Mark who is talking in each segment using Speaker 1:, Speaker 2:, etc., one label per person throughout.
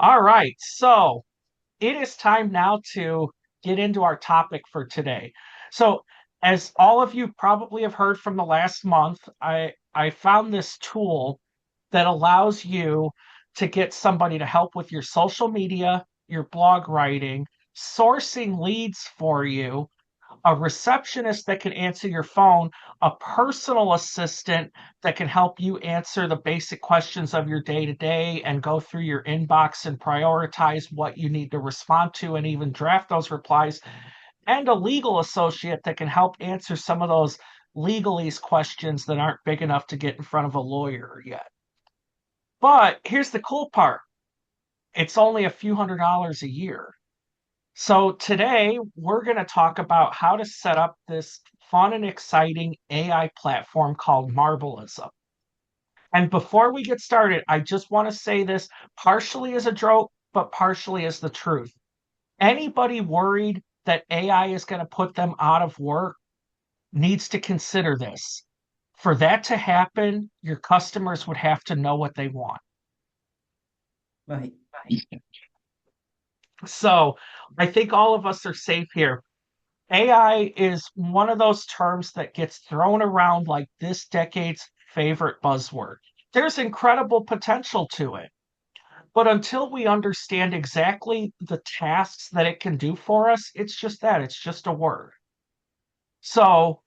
Speaker 1: All right, so it is time now to get into our topic for today. So, as all of you probably have heard from the last month, I found this tool that allows you to get somebody to help with your social media, your blog writing, sourcing leads for you, a receptionist that can answer your phone, a personal assistant that can help you answer the basic questions of your day to day and go through your inbox and prioritize what you need to respond to and even draft those replies, and a legal associate that can help answer some of those legalese questions that aren't big enough to get in front of a lawyer yet. But here's the cool part, it's only a few $100s a year. So today we're going to talk about how to set up this fun and exciting AI platform called Marblism. And before we get started, I just want to say this partially as a joke, but partially as the truth. Anybody worried that AI is going to put them out of work needs to consider this. For that to happen, your customers would have to know what they want.
Speaker 2: Right.
Speaker 1: So I think all of us are safe here. AI is one of those terms that gets thrown around like this decade's favorite buzzword. There's incredible potential to it, but until we understand exactly the tasks that it can do for us, it's just that, it's just a word. So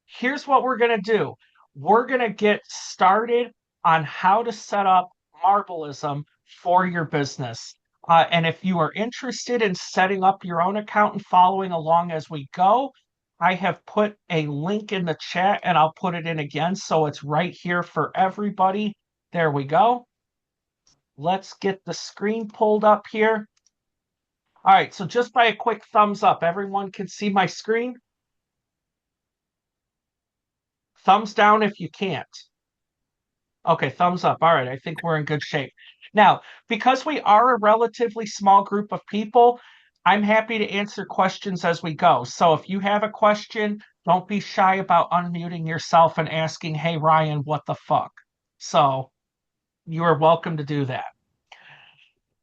Speaker 1: here's what we're going to do. We're going to get started on how to set up Marblism for your business. And if you are interested in setting up your own account and following along as we go, I have put a link in the chat and I'll put it in again so it's right here for everybody. There we go. Let's get the screen pulled up here. All right, so just by a quick thumbs up, everyone can see my screen. Thumbs down if you can't. Okay, thumbs up. All right, I think we're in good shape. Now, because we are a relatively small group of people, I'm happy to answer questions as we go. So if you have a question, don't be shy about unmuting yourself and asking, "Hey, Ryan, what the fuck?" So you are welcome to do that.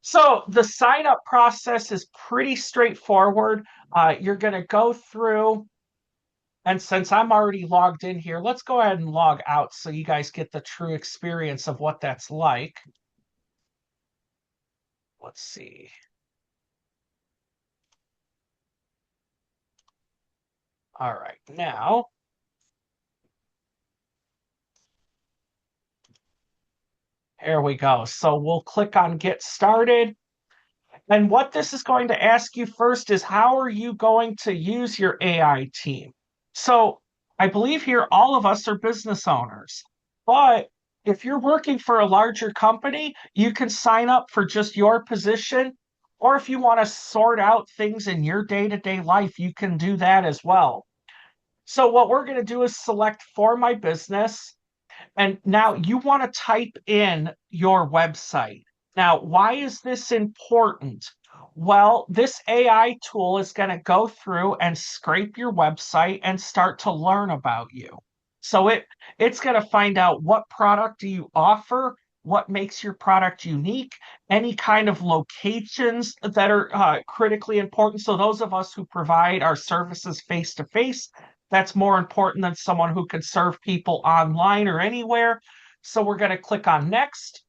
Speaker 1: So the sign up process is pretty straightforward. You're going to go through, and since I'm already logged in here, let's go ahead and log out so you guys get the true experience of what that's like. Let's see. All right, now, here we go. So we'll click on get started. And what this is going to ask you first is how are you going to use your AI team? So I believe here all of us are business owners, but if you're working for a larger company, you can sign up for just your position. Or if you want to sort out things in your day-to-day life, you can do that as well. So what we're going to do is select for my business. And now you want to type in your website. Now, why is this important? Well, this AI tool is going to go through and scrape your website and start to learn about you. So it's going to find out what product do you offer, what makes your product unique, any kind of locations that are critically important. So those of us who provide our services face to face, that's more important than someone who can serve people online or anywhere. So we're going to click on next.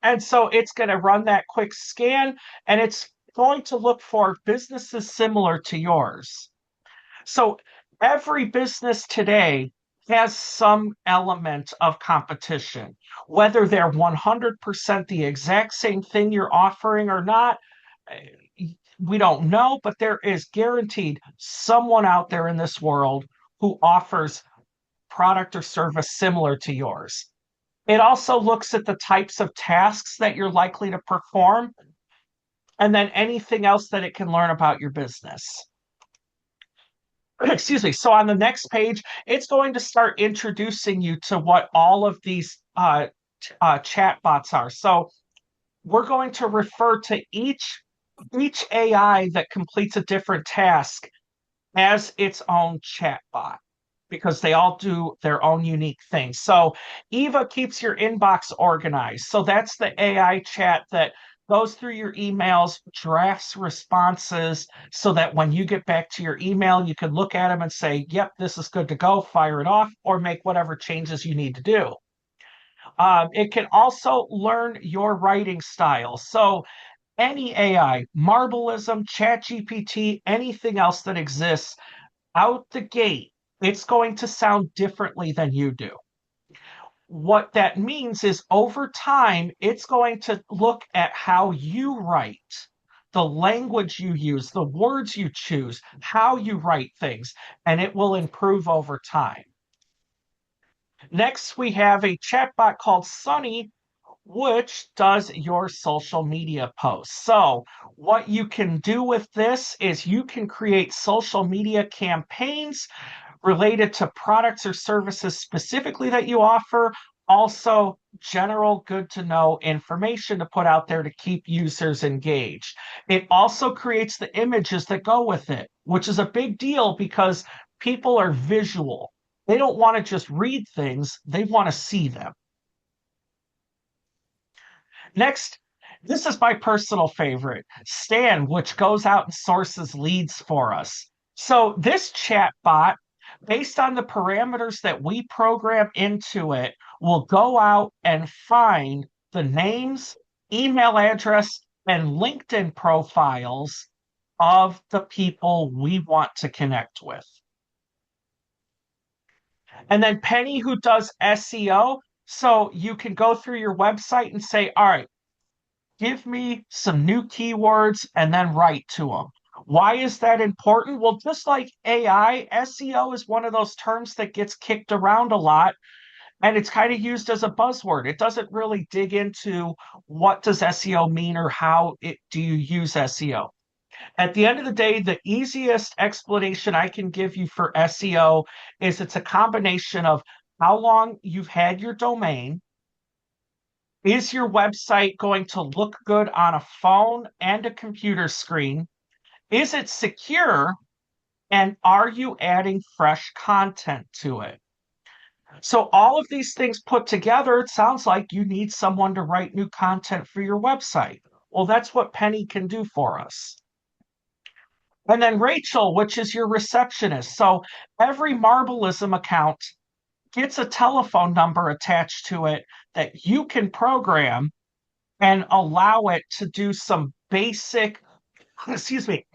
Speaker 1: And so it's going to run that quick scan and it's going to look for businesses similar to yours. So every business today has some element of competition, whether they're 100% the exact same thing you're offering or not. We don't know, but there is guaranteed someone out there in this world who offers product or service similar to yours. It also looks at the types of tasks that you're likely to perform and then anything else that it can learn about your business. Excuse me. So on the next page, it's going to start introducing you to what all of these chat bots are. So we're going to refer to each AI that completes a different task as its own chat bot. because they all do their own unique things. So Eva keeps your inbox organized. So that's the AI chat that goes through your emails, drafts responses so that when you get back to your email, you can look at them and say, yep, this is good to go, fire it off, or make whatever changes you need to do. It can also learn your writing style. So any AI, Marblism, ChatGPT, anything else that exists out the gate, it's going to sound differently than you do. What that means is over time, it's going to look at how you write, the language you use, the words you choose, how you write things, and it will improve over time. Next, we have a chatbot called Sunny, which does your social media posts. So, what you can do with this is you can create social media campaigns related to products or services specifically that you offer. Also, general good to know information to put out there to keep users engaged. It also creates the images that go with it, which is a big deal because people are visual. They don't want to just read things, they want to see them. Next, this is my personal favorite, Stan, which goes out and sources leads for us. So this chat bot, based on the parameters that we program into it, will go out and find the names, email address, and LinkedIn profiles of the people we want to connect with. And then Penny, who does SEO, so you can go through your website and say, all right, give me some new keywords and then write to them. Why is that important? Well, just like AI, SEO is one of those terms that gets kicked around a lot and it's kind of used as a buzzword. It doesn't really dig into what does SEO mean or do you use SEO. At the end of the day, the easiest explanation I can give you for SEO is it's a combination of how long you've had your domain. Is your website going to look good on a phone and a computer screen? Is it secure? And are you adding fresh content to it? So, all of these things put together, it sounds like you need someone to write new content for your website. Well, that's what Penny can do for us. And then Rachel, which is your receptionist. So, every Marblism account gets a telephone number attached to it that you can program and allow it to do some basic, excuse me,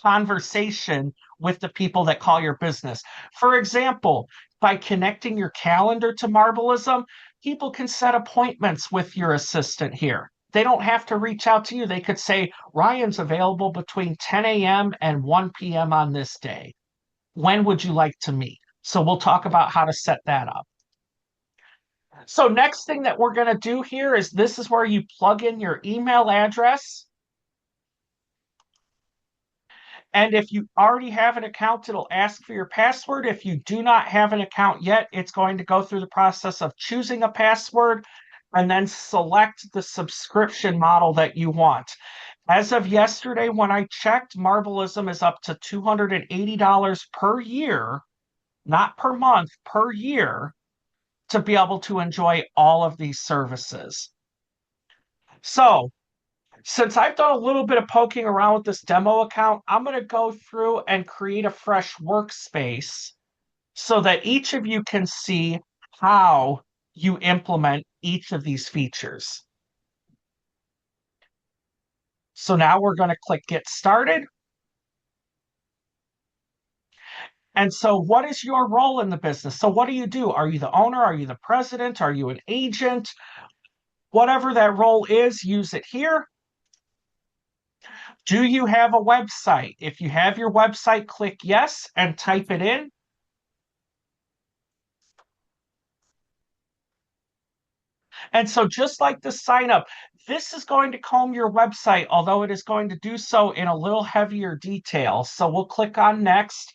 Speaker 1: conversation with the people that call your business. For example, by connecting your calendar to Marblism, people can set appointments with your assistant here. They don't have to reach out to you. They could say, Ryan's available between 10 a.m. and 1 p.m. on this day. When would you like to meet? So we'll talk about how to set that up. So next thing that we're going to do here is this is where you plug in your email address. And if you already have an account, it'll ask for your password. If you do not have an account yet, it's going to go through the process of choosing a password and then select the subscription model that you want. As of yesterday, when I checked, Marblism is up to $280 per year, not per month, per year, to be able to enjoy all of these services. So, since I've done a little bit of poking around with this demo account, I'm going to go through and create a fresh workspace so that each of you can see how you implement each of these features. So now we're going to click Get Started. And so, what is your role in the business? So, what do you do? Are you the owner? Are you the president? Are you an agent? Whatever that role is, use it here. Do you have a website? If you have your website, click yes and type it in. And so just like the sign up, this is going to comb your website, although it is going to do so in a little heavier detail. So we'll click on next.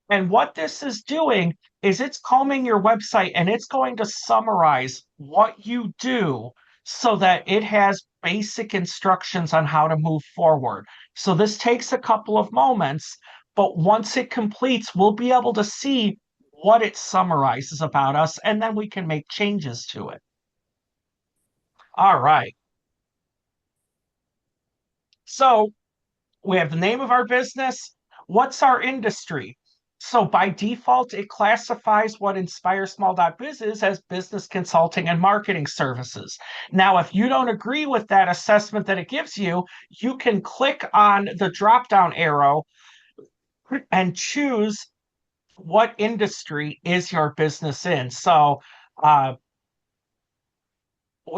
Speaker 1: And what this is doing is it's combing your website and it's going to summarize what you do so that it has basic instructions on how to move forward. So this takes a couple of moments, but once it completes, we'll be able to see what it summarizes about us, and then we can make changes to it. All right. So we have the name of our business. What's our industry? So by default, it classifies what INSPIREsmall.biz is as business consulting and marketing services. Now, if you don't agree with that assessment that it gives you, you can click on the drop down arrow and choose what industry is your business in. So, uh,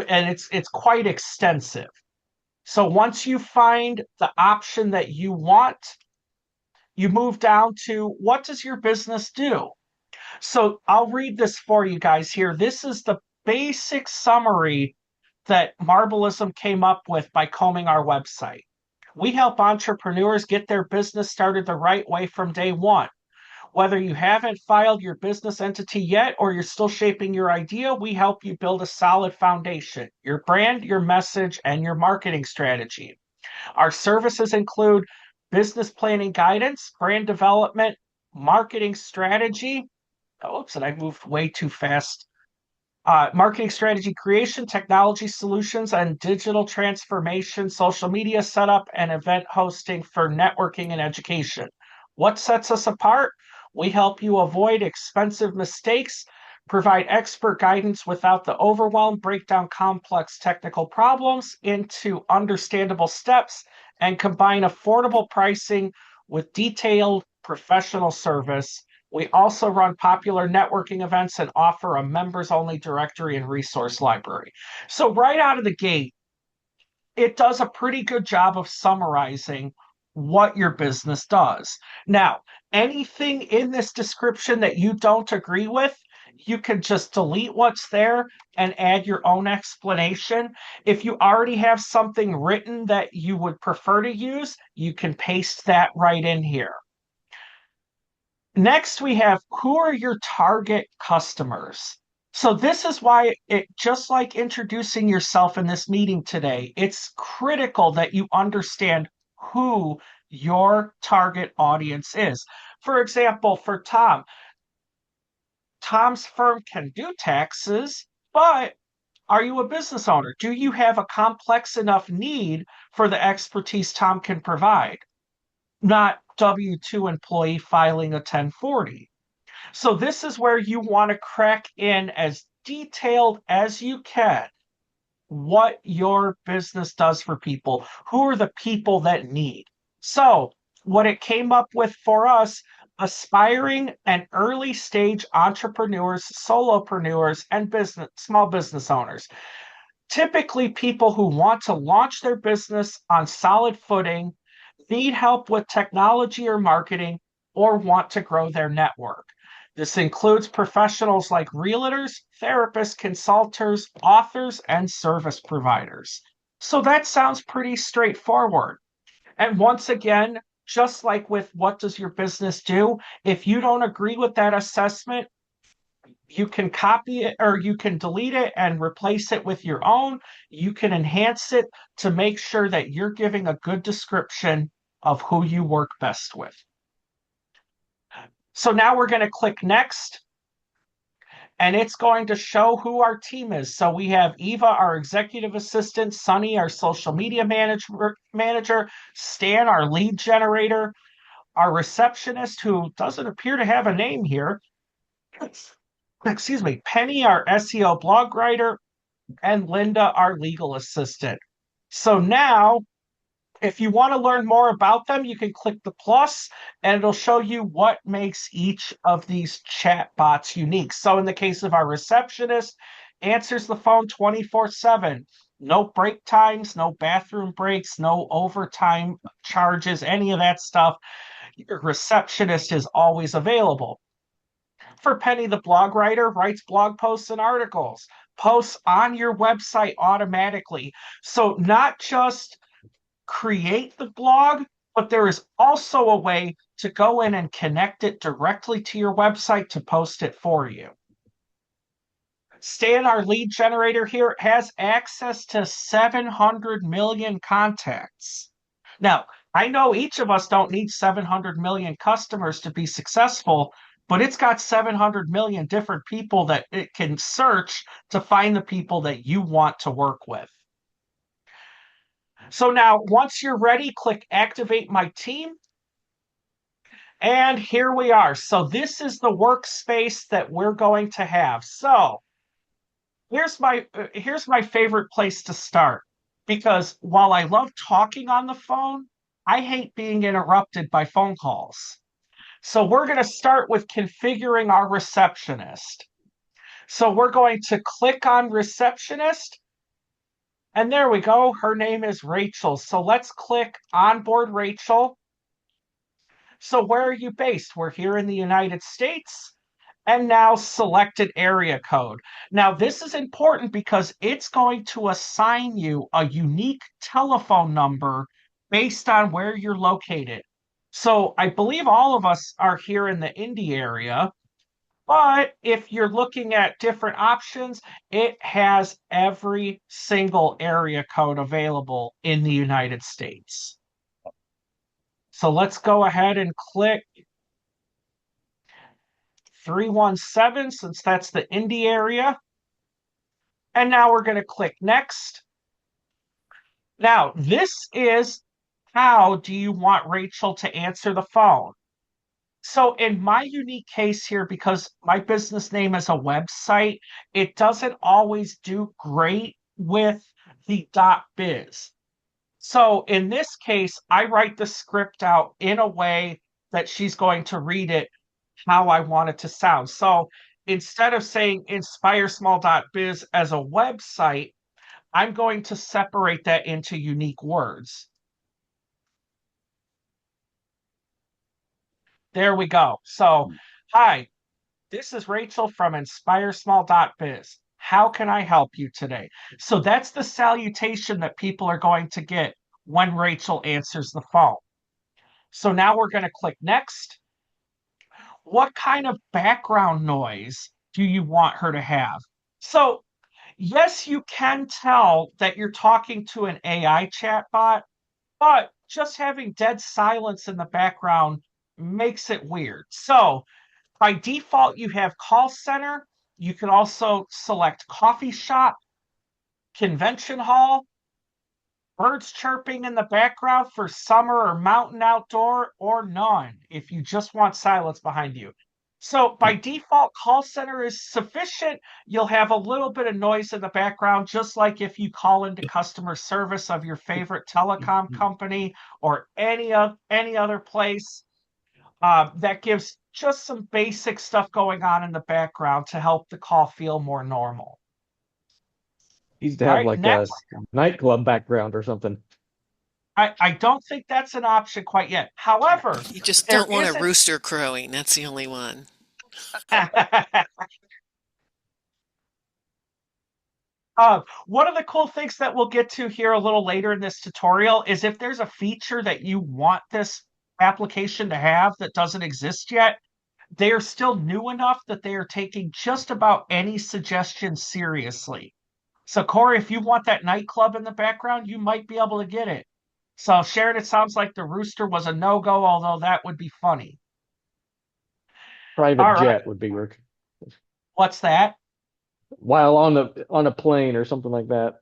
Speaker 1: and it's quite extensive. So once you find the option that you want, you move down to what does your business do? So I'll read this for you guys here. This is the basic summary that Marblism came up with by combing our website. We help entrepreneurs get their business started the right way from day one. Whether you haven't filed your business entity yet or you're still shaping your idea, we help you build a solid foundation, your brand, your message, and your marketing strategy. Our services include business planning guidance, brand development, marketing strategy. Oops, and I moved way too fast. Marketing strategy creation, technology solutions, and digital transformation, social media setup, and event hosting for networking and education. What sets us apart? We help you avoid expensive mistakes, provide expert guidance without the overwhelm, break down complex technical problems into understandable steps, and combine affordable pricing with detailed professional service. We also run popular networking events and offer a members only directory and resource library. So, right out of the gate, it does a pretty good job of summarizing what your business does. Now, anything in this description that you don't agree with, you can just delete what's there and add your own explanation. If you already have something written that you would prefer to use, you can paste that right in here. Next, we have who are your target customers? So this is why it just like introducing yourself in this meeting today, it's critical that you understand who your target audience is. For example, for Tom, Tom's firm can do taxes, but are you a business owner? Do you have a complex enough need for the expertise Tom can provide? Not W-2 employee filing a 1040. So this is where you want to crack in as detailed as you can what your business does for people. Who are the people that need? So what it came up with for us, aspiring and early stage entrepreneurs, solopreneurs, and small business owners. Typically people who want to launch their business on solid footing, need help with technology or marketing, or want to grow their network. This includes professionals like realtors, therapists, consultants, authors, and service providers. So that sounds pretty straightforward. And once again, just like with what does your business do, if you don't agree with that assessment, you can copy it or you can delete it and replace it with your own. You can enhance it to make sure that you're giving a good description of who you work best with. So now we're going to click next, and it's going to show who our team is. So we have Eva, our executive assistant, Sunny, our social media manager, Stan, our lead generator, our receptionist, who doesn't appear to have a name here. Excuse me, Penny, our SEO blog writer, and Linda, our legal assistant. So now, if you want to learn more about them, you can click the plus and it'll show you what makes each of these chat bots unique. So in the case of our receptionist, answers the phone 24/7. No break times, no bathroom breaks, no overtime charges, any of that stuff. Your receptionist is always available. For Penny, the blog writer, writes blog posts and articles, posts on your website automatically. So not just create the blog, but there is also a way to go in and connect it directly to your website to post it for you. Stan, our lead generator here, has access to 700 million contacts. Now, I know each of us don't need 700 million customers to be successful, but it's got 700 million different people that it can search to find the people that you want to work with. So now, once you're ready, click Activate My Team. And here we are. So this is the workspace that we're going to have. So here's my favorite place to start because while I love talking on the phone, I hate being interrupted by phone calls. So we're going to start with configuring our receptionist. So we're going to click on receptionist, and there we go. Her name is Rachel. So let's click onboard Rachel. So where are you based? We're here in the United States. And now selected area code. Now, this is important because it's going to assign you a unique telephone number based on where you're located. So I believe all of us are here in the Indy area, but if you're looking at different options, it has every single area code available in the United States. So let's go ahead and click 317 since that's the Indy area. And now we're going to click next. Now, this is how do you want Rachel to answer the phone? So in my unique case here, because my business name is a website, it doesn't always do great with the .biz. So in this case, I write the script out in a way that she's going to read it how I want it to sound. So instead of saying INSPIREsmall.biz as a website, I'm going to separate that into unique words. There we go. So, hi, this is Rachel from InspireSmall.biz. How can I help you today? So that's the salutation that people are going to get when Rachel answers the phone. So now we're going to click next. What kind of background noise do you want her to have? So, yes, you can tell that you're talking to an AI chatbot, but just having dead silence in the background makes it weird. So by default, you have call center. You can also select coffee shop, convention hall, birds chirping in the background for summer or mountain outdoor, or none if you just want silence behind you. So by default, call center is sufficient. You'll have a little bit of noise in the background, just like if you call into customer service of your favorite telecom company or any other place. That gives just some basic stuff going on in the background to help the call feel more normal.
Speaker 3: Needs to
Speaker 1: All
Speaker 3: have
Speaker 1: right,
Speaker 3: like a
Speaker 1: next.
Speaker 3: nightclub background or something.
Speaker 1: I don't think that's an option quite yet. However,
Speaker 4: You just
Speaker 1: there
Speaker 4: don't want a
Speaker 1: is
Speaker 4: rooster crowing. That's the only one.
Speaker 1: one of the cool things that we'll get to here a little later in this tutorial is if there's a feature that you want this application to have that doesn't exist yet, they are still new enough that they are taking just about any suggestion seriously. So, Corey, if you want that nightclub in the background, you might be able to get it. So, Sharon, it sounds like the rooster was a no-go, although that would be funny.
Speaker 3: Private
Speaker 1: All right,
Speaker 3: jet would be work
Speaker 1: what's that?
Speaker 3: while on a plane or something like that.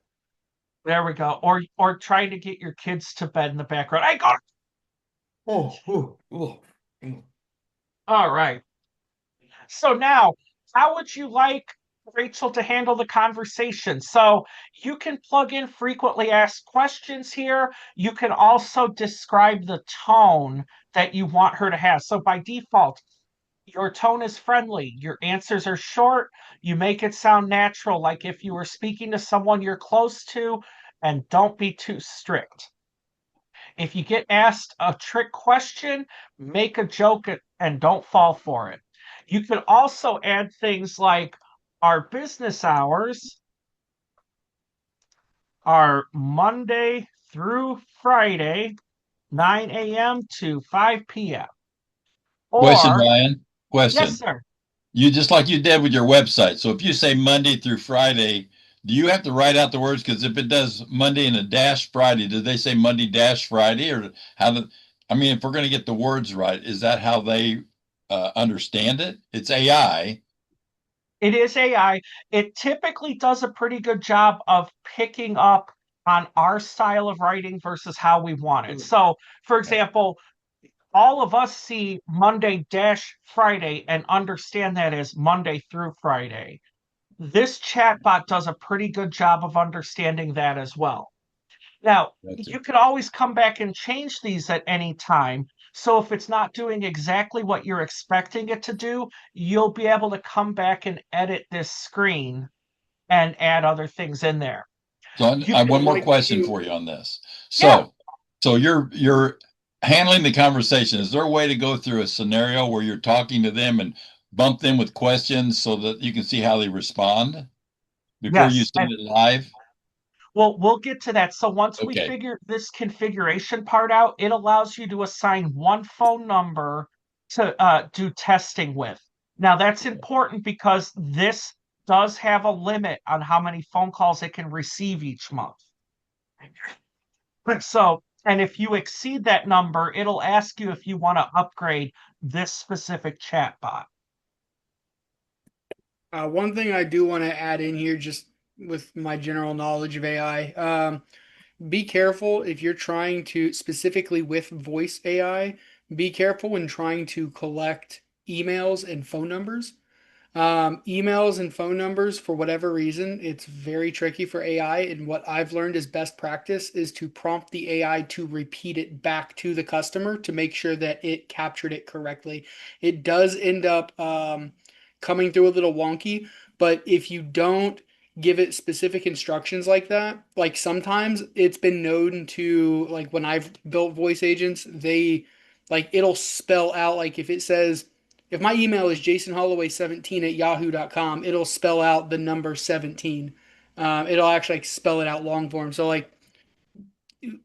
Speaker 1: There we go. Or trying to get your kids to bed in the background. Hey, go. All right. So now, how would you like Rachel to handle the conversation? So you can plug in frequently asked questions here. You can also describe the tone that you want her to have. So by default, your tone is friendly. Your answers are short. You make it sound natural, like if you were speaking to someone you're close to, and don't be too strict. If you get asked a trick question, make a joke and don't fall for it. You can also add things like our business hours are Monday through Friday, 9 a.m. to 5 p.m.
Speaker 5: Question,
Speaker 1: Or,
Speaker 5: Ryan.
Speaker 1: yes,
Speaker 5: Question.
Speaker 1: sir.
Speaker 5: You just like you did with your website. So if you say Monday through Friday, do you have to write out the words? Because if it does Monday and a dash Friday, do they say Monday dash Friday or how the, I mean, if we're going to get the words right, is that how they understand it? It's AI.
Speaker 1: It is AI. It typically does a pretty good job of picking up on our style of writing versus how we want it. So, for example, all of us see Monday dash Friday and understand that as Monday through Friday. This chatbot does a pretty good job of understanding that as well. Now,
Speaker 5: Gotcha.
Speaker 1: you could always come back and change these at any time. So if it's not doing exactly what you're expecting it to do, you'll be able to come back and edit this screen and add other things in there.
Speaker 5: So
Speaker 1: You
Speaker 5: I have
Speaker 1: can,
Speaker 5: one more
Speaker 2: like
Speaker 5: question
Speaker 2: to-
Speaker 5: for you on this.
Speaker 1: yeah,
Speaker 5: So you're handling the conversation. Is there a way to go through a scenario where you're talking to them and bump them with questions so that you can see how they respond before you
Speaker 1: yes.
Speaker 5: send it live?
Speaker 1: Well, we'll get to that. So once we
Speaker 5: Okay.
Speaker 1: figure this configuration part out, it allows you to assign one phone number to do testing with. Now, that's important because this does have a limit on how many phone calls it can receive each month. So, and if you exceed that number, it'll ask you if you want to upgrade this specific chatbot.
Speaker 6: One thing I do want to add in here, just with my general knowledge of AI, be careful if you're trying to, specifically with voice AI, be careful when trying to collect emails and phone numbers. Emails and phone numbers, for whatever reason, it's very tricky for AI. And what I've learned is best practice is to prompt the AI to repeat it back to the customer to make sure that it captured it correctly. It does end up coming through a little wonky, but if you don't give it specific instructions like that, like sometimes it's been known to, like when I've built voice agents, they like it'll spell out, like if it says, if my email is jasonholloway17 at yahoo.com, it'll spell out the number 17. It'll actually like, spell it out long form. So like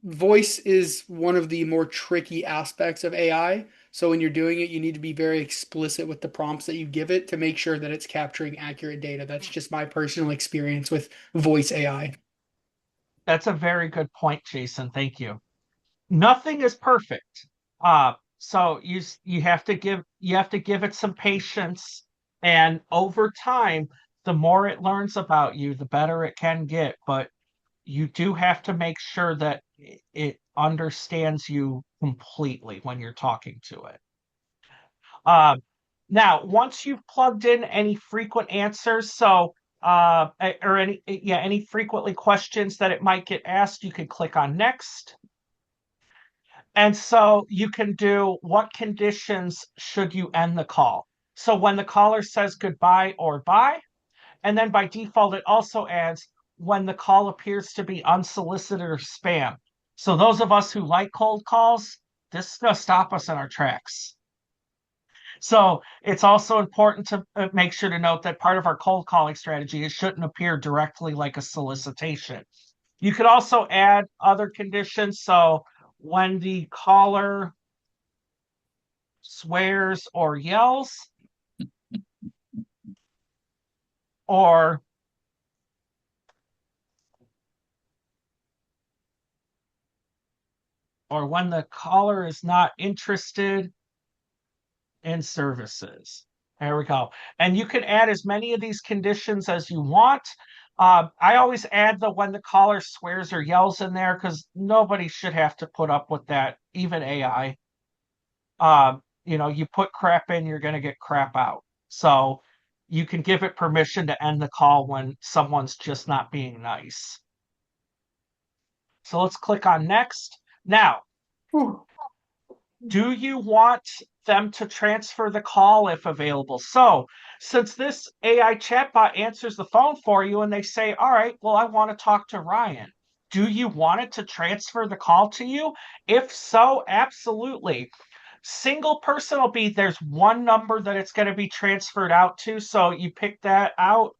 Speaker 6: voice is one of the more tricky aspects of AI. So when you're doing it, you need to be very explicit with the prompts that you give it to make sure that it's capturing accurate data. That's just my personal experience with voice AI.
Speaker 1: That's a very good point, Jason. Thank you. Nothing is perfect. So you have to give it some patience, and over time, the more it learns about you, the better it can get. But you do have to make sure that it understands you completely when you're talking to it. Uh, Now, once you've plugged in any frequent answers, or any frequently questions that it might get asked, you can click on next. And so you can do what conditions should you end the call? So when the caller says goodbye or bye, and then by default, it also adds when the call appears to be unsolicited or spam. So those of us who like cold calls, this is going to stop us in our tracks. So it's also important to make sure to note that part of our cold calling strategy, it shouldn't appear directly like a solicitation. You could also add other conditions. So when the caller swears or yells, or when the caller is not interested in services. There we go. And you can add as many of these conditions as you want. I always add the when the caller swears or yells in there because nobody should have to put up with that, even AI. You put crap in, you're going to get crap out. So you can give it permission to end the call when someone's just not being nice. So let's click on next. Now, do you want them to transfer the call if available? So, since this AI chatbot answers the phone for you and they say, all right, well, I want to talk to Ryan. Do you want it to transfer the call to you? If so, absolutely. Single person will be there's one number that it's going to be transferred out to. So you pick that out.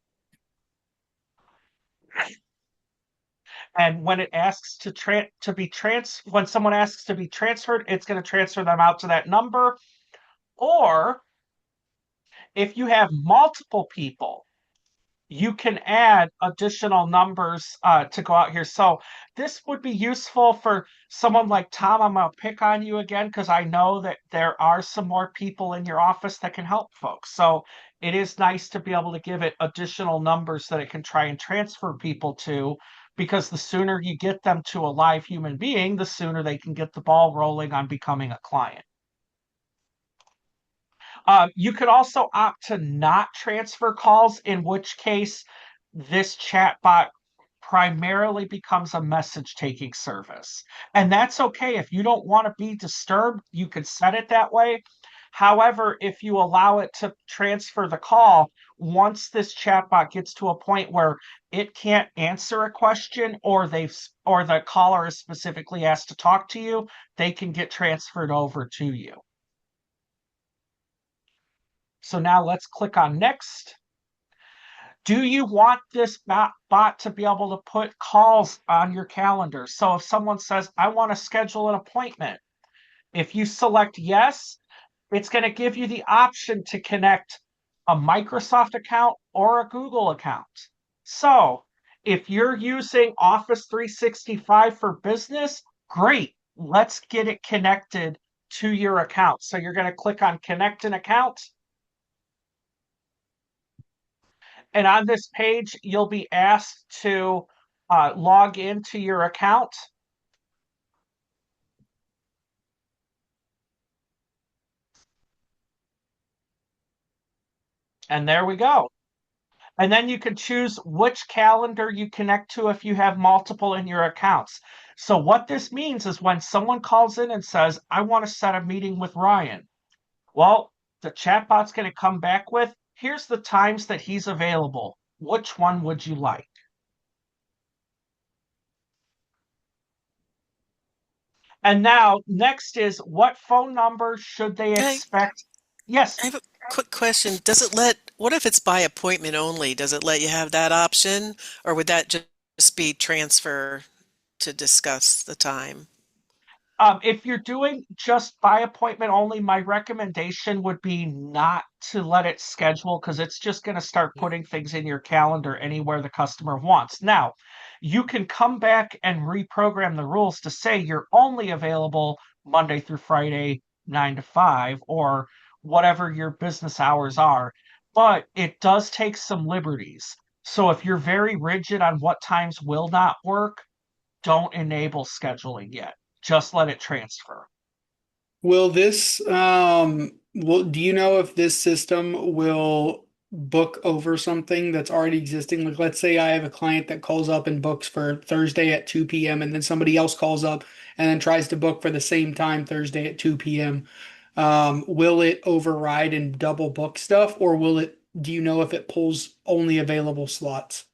Speaker 1: And when it asks when someone asks to be transferred, it's going to transfer them out to that number. Or if you have multiple people, you can add additional numbers to go out here. So this would be useful for someone like Tom. I'm going to pick on you again because I know that there are some more people in your office that can help folks. So it is nice to be able to give it additional numbers that it can try and transfer people to, because the sooner you get them to a live human being, the sooner they can get the ball rolling on becoming a client. You could also opt to not transfer calls, in which case this chatbot primarily becomes a message taking service. And that's okay. If you don't want to be disturbed, you could set it that way. However, if you allow it to transfer the call, once this chatbot gets to a point where it can't answer a question, or the caller is specifically asked to talk to you, they can get transferred over to you. So now let's click on next. Do you want this bot to be able to put calls on your calendar? So if someone says, I want to schedule an appointment, if you select yes, it's going to give you the option to connect a Microsoft account or a Google account. So if you're using Office 365 for business, great. Let's get it connected to your account. So you're going to click on connect an account. And on this page, you'll be asked to log into your account. And there we go. And then you can choose which calendar you connect to if you have multiple in your accounts. So what this means is when someone calls in and says, I want to set a meeting with Ryan, well, the chatbot's going to come back with, here's the times that he's available. Which one would you like? And now, next is, what phone number should they
Speaker 4: I,
Speaker 1: expect? Yes.
Speaker 4: I have a quick question. What if it's by appointment only? Does it let you have that option, or would that just be transfer to discuss the time?
Speaker 1: If you're doing just by appointment only, my recommendation would be not to let it schedule, because it's just going to start putting things in your calendar anywhere the customer wants. Now, you can come back and reprogram the rules to say you're only available Monday through Friday, 9 to 5, or whatever your business hours are. But it does take some liberties. So if you're very rigid on what times will not work, don't enable scheduling yet. Just let it transfer.
Speaker 6: Will this do you know if this system will book over something that's already existing? Like, let's say I have a client that calls up and books for Thursday at 2 p.m. and then somebody else calls up and then tries to book for the same time Thursday at 2 p.m. Will it override and double book stuff, or do you know if it pulls only available slots?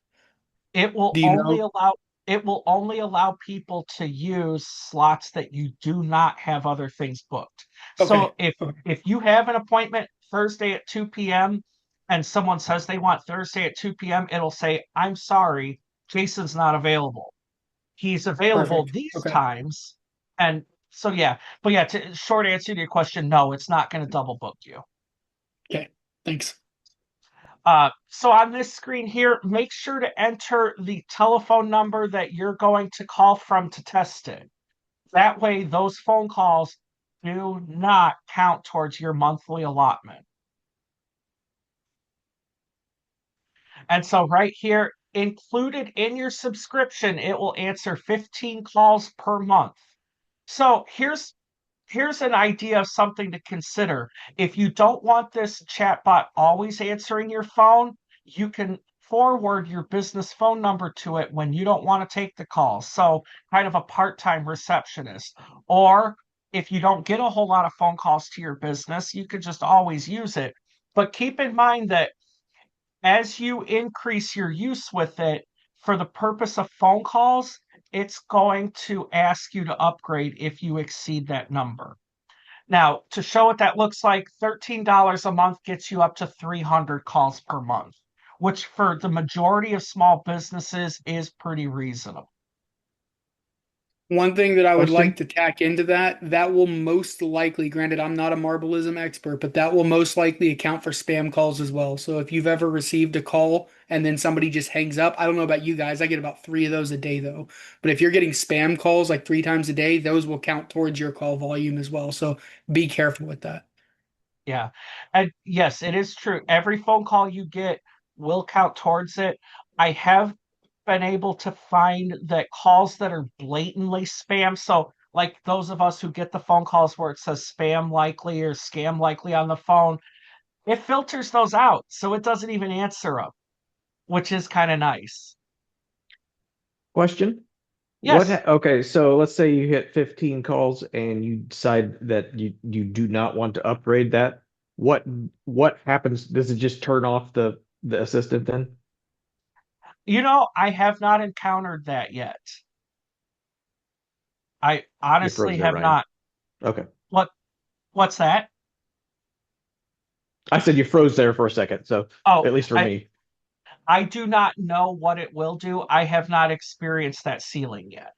Speaker 1: It will
Speaker 6: Do you
Speaker 1: only
Speaker 6: know?
Speaker 1: allow it will only allow people to use slots that you do not have other things booked. So
Speaker 6: Okay.
Speaker 1: if
Speaker 6: Okay.
Speaker 1: if you have an appointment Thursday at 2 p.m. and someone says they want Thursday at 2 p.m., it'll say, I'm sorry, Jason's not available. He's available
Speaker 6: Perfect.
Speaker 1: these
Speaker 6: Okay.
Speaker 1: times. And so yeah, but yeah, short answer to your question, no, it's not going to double book you.
Speaker 6: Okay. Thanks.
Speaker 1: So on this screen here, make sure to enter the telephone number that you're going to call from to test it. That way, those phone calls do not count towards your monthly allotment. And so right here, included in your subscription, it will answer 15 calls per month. So here's an idea of something to consider. If you don't want this chatbot always answering your phone, you can forward your business phone number to it when you don't want to take the call. So, kind of a part-time receptionist. Or if you don't get a whole lot of phone calls to your business, you could just always use it. But keep in mind that as you increase your use with it for the purpose of phone calls, it's going to ask you to upgrade if you exceed that number. Now, to show what that looks like, $13 a month gets you up to 300 calls per month, which for the majority of small businesses is pretty reasonable.
Speaker 6: One thing that I would like
Speaker 3: Question?
Speaker 6: to tack into that will most likely, granted, I'm not a Marblism expert, but that will most likely account for spam calls as well. So if you've ever received a call and then somebody just hangs up, I don't know about you guys, I get about 3 of those a day though. But if you're getting spam calls like 3 times a day, those will count towards your call volume as well. So be careful with that.
Speaker 1: Yeah. And yes, it is true. Every phone call you get will count towards it. I have been able to find that calls that are blatantly spam. So, like those of us who get the phone calls where it says spam likely or scam likely on the phone, it filters those out. So it doesn't even answer them, which is kind of nice.
Speaker 3: Question?
Speaker 1: Yes.
Speaker 3: Okay, so let's say you hit 15 calls and you decide that you do not want to upgrade that. What what happens? Does it just turn off the assistant then?
Speaker 1: I have not encountered that yet. I
Speaker 3: You froze
Speaker 1: honestly
Speaker 3: there,
Speaker 1: have
Speaker 3: Ryan.
Speaker 1: not.
Speaker 3: Okay.
Speaker 1: What what's that?
Speaker 3: I said you froze there for a second, so
Speaker 1: Oh,
Speaker 3: at least for
Speaker 1: I
Speaker 3: me.
Speaker 1: I do not know what it will do. I have not experienced that ceiling yet.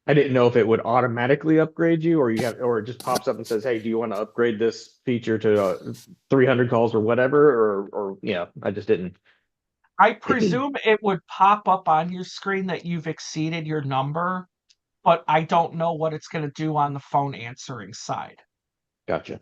Speaker 3: I didn't know if it would automatically upgrade you or or it just pops up and says, "Hey, do you want to upgrade this feature to 300 calls or whatever?" Or yeah, I just didn't.
Speaker 1: I presume it would pop up on your screen that you've exceeded your number, but I don't know what it's going to do on the phone answering side.
Speaker 3: Gotcha.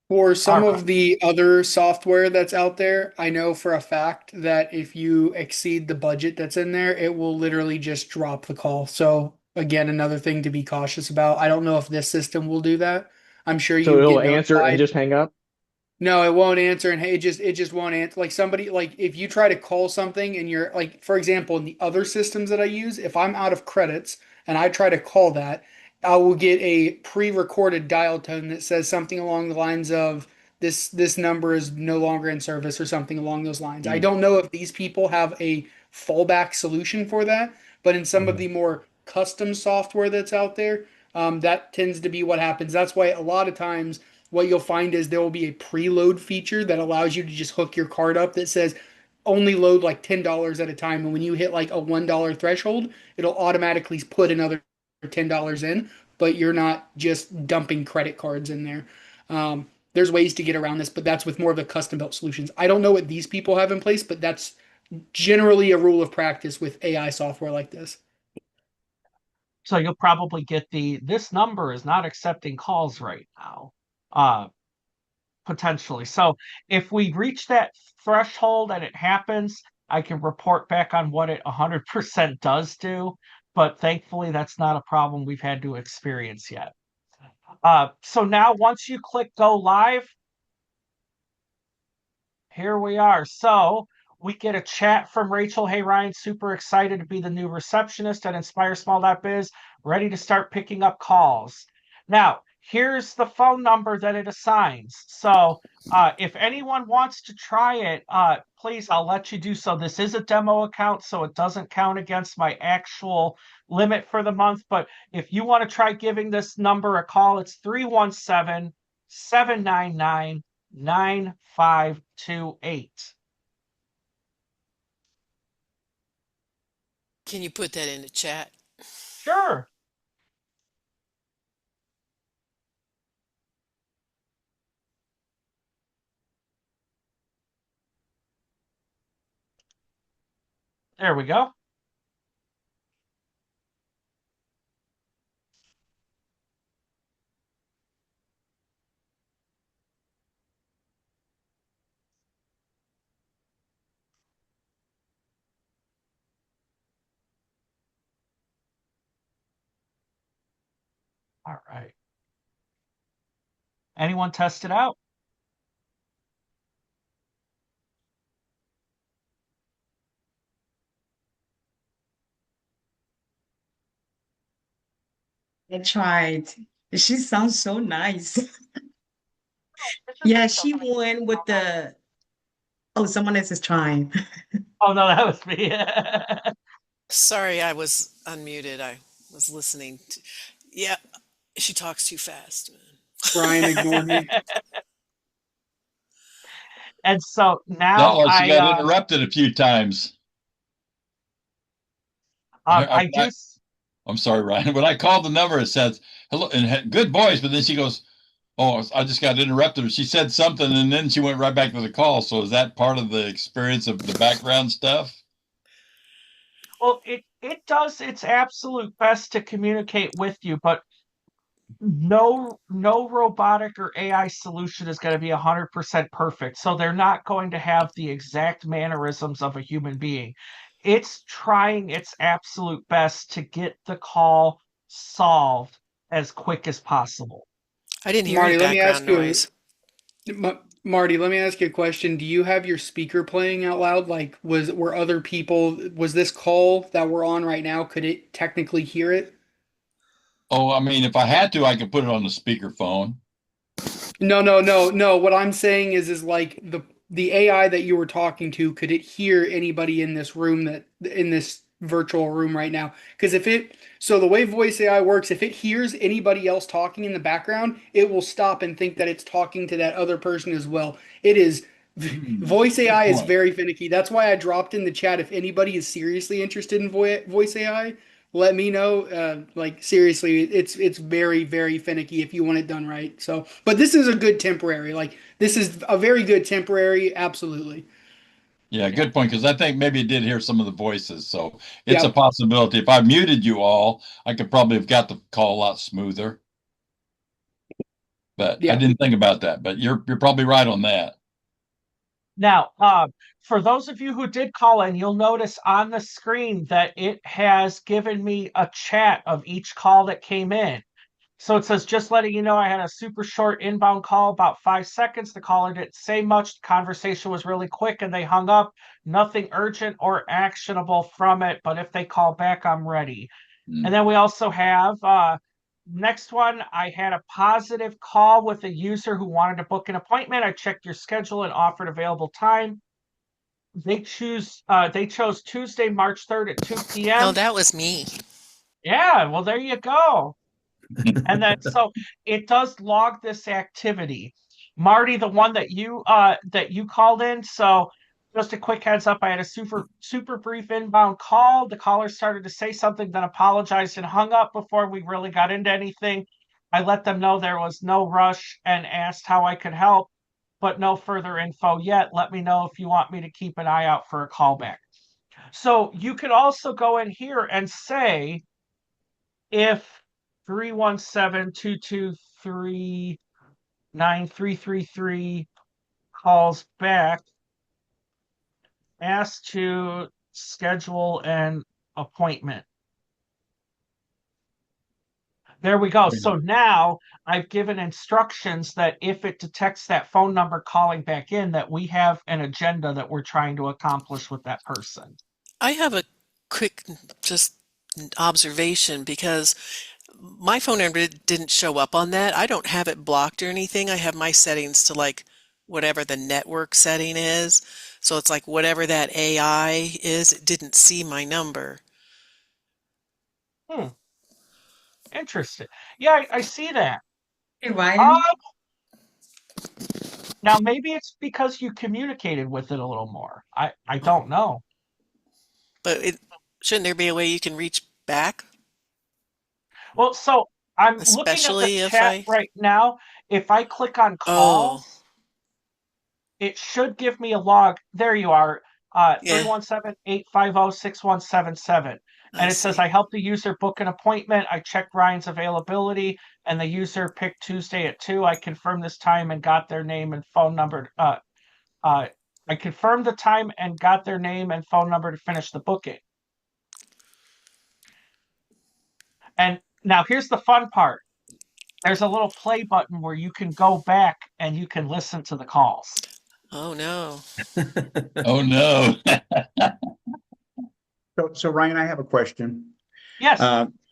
Speaker 6: For
Speaker 1: All
Speaker 6: some
Speaker 1: right.
Speaker 6: of the other software that's out there, I know for a fact that if you exceed the budget that's in there, it will literally just drop the call. So, again, another thing to be cautious about. I don't know if this system will do that. I'm sure
Speaker 3: So
Speaker 6: you
Speaker 3: it'll
Speaker 6: get
Speaker 3: answer and
Speaker 6: notified.
Speaker 3: just hang up.
Speaker 6: No, it won't answer, and hey, it just won't answer. Like somebody, like if you try to call something and you're like, for example, in the other systems that I use, if I'm out of credits and I try to call that, I will get a pre-recorded dial tone that says something along the lines of this number is no longer in service or something along those lines. I
Speaker 3: Mm,
Speaker 6: don't know if these people have a fallback solution for that, but in some of
Speaker 3: mhm.
Speaker 6: the more custom software that's out there, that tends to be what happens. That's why a lot of times what you'll find is there will be a preload feature that allows you to just hook your card up that says only load like $10 at a time. And when you hit like a $1 threshold, it'll automatically put another $10 in, but you're not just dumping credit cards in there. There's ways to get around this, but that's with more of the custom built solutions. I don't know what these people have in place, but that's generally a rule of practice with AI software like this.
Speaker 1: So you'll probably get this number is not accepting calls right now. Uh Potentially. So if we reach that threshold and it happens, I can report back on what it 100% does do. But thankfully, that's not a problem we've had to experience yet. So now once you click go live, here we are. So we get a chat from Rachel. Hey, Ryan, super excited to be the new receptionist at INSPIREsmall.biz, ready to start picking up calls. Now, here's the phone number that it assigns. So if anyone wants to try it, please, I'll let you do so. This is a demo account, so it doesn't count against my actual limit for the month. But if you want to try giving this number a call, it's 317-799-9528.
Speaker 4: Can you put that in the chat?
Speaker 1: Sure. There we go. All right. Anyone test it out?
Speaker 2: I tried. She sounds so nice.
Speaker 1: It's just
Speaker 2: Yeah,
Speaker 1: Rachel.
Speaker 2: she won with the. Oh, someone else is trying.
Speaker 1: Oh no, that was me.
Speaker 4: Sorry, I was unmuted. I was listening to, yeah, she talks too fast,
Speaker 6: Brian
Speaker 4: man.
Speaker 6: ignored me.
Speaker 1: And so
Speaker 5: Not
Speaker 1: now
Speaker 5: like she got interrupted a few times. I,
Speaker 1: I do.
Speaker 5: I'm sorry, Ryan. When I called the number, it says hello and had good voice, but then she goes, "Oh, I just got interrupted." She said something, and then she went right back to the call. So is that part of the experience of the background stuff?
Speaker 1: Well, it does its absolute best to communicate with you, but no robotic or AI solution is going to be 100% perfect. So they're not going to have the exact mannerisms of a human being. It's trying its absolute best to get the call solved as quick as possible.
Speaker 4: I didn't hear any
Speaker 6: Marty, let me
Speaker 4: background
Speaker 6: ask you
Speaker 4: noise.
Speaker 6: Marty, let me ask you a question. Do you have your speaker playing out loud? Like, were other people, was this call that we're on right now, could it technically hear it?
Speaker 5: Oh, I mean, if I had to, I could put it on the speakerphone.
Speaker 6: No, no, no, no. What I'm saying is like the AI that you were talking to, could it hear anybody in this room that in this virtual room right now? Because if it, so the way voice AI works, if it hears anybody else talking in the background, it will stop and think that it's talking to that other person as well. It is voice
Speaker 5: Good
Speaker 6: AI is
Speaker 5: point.
Speaker 6: very finicky. That's why I dropped in the chat if anybody is seriously interested in voice AI, let me know. Like seriously, it's very very finicky if you want it done right. So, but this is a good temporary. Like this is a very good temporary. Absolutely.
Speaker 5: Yeah,
Speaker 1: Yeah.
Speaker 5: good point. Because I think maybe it did hear some of the voices, so it's a
Speaker 6: Yep.
Speaker 5: possibility. If I muted you all, I could probably have got the call a lot smoother. But I
Speaker 6: Yeah.
Speaker 5: didn't think about that. But you're probably right on that.
Speaker 1: Now, for those of you who did call in, you'll notice on the screen that it has given me a chat of each call that came in. So it says, just letting you know, I had a super short inbound call, about 5 seconds. The caller didn't say much. The conversation was really quick and they hung up. Nothing urgent or actionable from it, but if they call back, I'm ready. And
Speaker 5: Mm.
Speaker 1: then we also have next one. I had a positive call with a user who wanted to book an appointment. I checked your schedule and offered available time. They chose Tuesday, March 3rd at 2
Speaker 4: No,
Speaker 1: p.m.
Speaker 4: that was me.
Speaker 1: Yeah, well, there you go. And then so it does log this activity. Marty, the one that you called in, so just a quick heads up, I had a super brief inbound call. The caller started to say something, then apologized and hung up before we really got into anything. I let them know there was no rush and asked how I could help, but no further info yet. Let me know if you want me to keep an eye out for a callback. So you could also go in here and say if 317-223-9333 calls back, ask to schedule an appointment. There we go. So now I've given instructions that if it detects that phone number calling back in, that we have an agenda that we're trying to accomplish with that person.
Speaker 4: I have a quick just observation because my phone number didn't show up on that. I don't have it blocked or anything. I have my settings to like whatever the network setting is. So it's like whatever that AI is, it didn't see my number.
Speaker 1: Hmm, interesting. Yeah, I see that.
Speaker 2: Hey,
Speaker 1: Um,
Speaker 2: Ryan.
Speaker 1: Now maybe it's because you communicated with it a little more. I don't know.
Speaker 4: But shouldn't there be a way you can reach back?
Speaker 1: Well, so I'm looking at the
Speaker 4: Especially if
Speaker 1: chat
Speaker 4: I,
Speaker 1: right now. If I click on
Speaker 4: oh,
Speaker 1: calls, it should give me a log. There you are,
Speaker 4: yeah,
Speaker 1: 317-850-6177.
Speaker 4: I
Speaker 1: And it says,
Speaker 4: see.
Speaker 1: I helped the user book an appointment. I checked Ryan's availability, and the user picked Tuesday at 2. I confirmed this time and got their name and phone number. Uh, I confirmed the time and got their name and phone number to finish the booking. And now here's the fun part. There's a little play button where you can go back and you can listen to the calls.
Speaker 4: Oh no.
Speaker 5: Oh no.
Speaker 7: So Ryan, I have a question.
Speaker 1: Yes,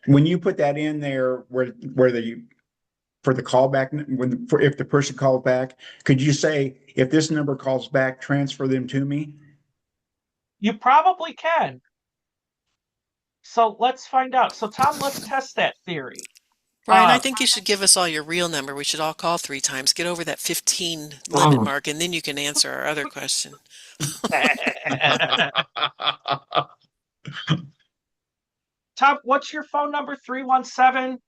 Speaker 7: When you put that in there, where the for the callback, if the person calls back, could you say if this number calls back, transfer them to me?
Speaker 1: you probably can. So let's find out. So Tom, let's test that theory.
Speaker 4: Ryan, I think you should give us all your real number. We should all call 3 times. Get over that 15 limit mark, and then you can answer our other question.
Speaker 1: Tom, what's your phone number? 317.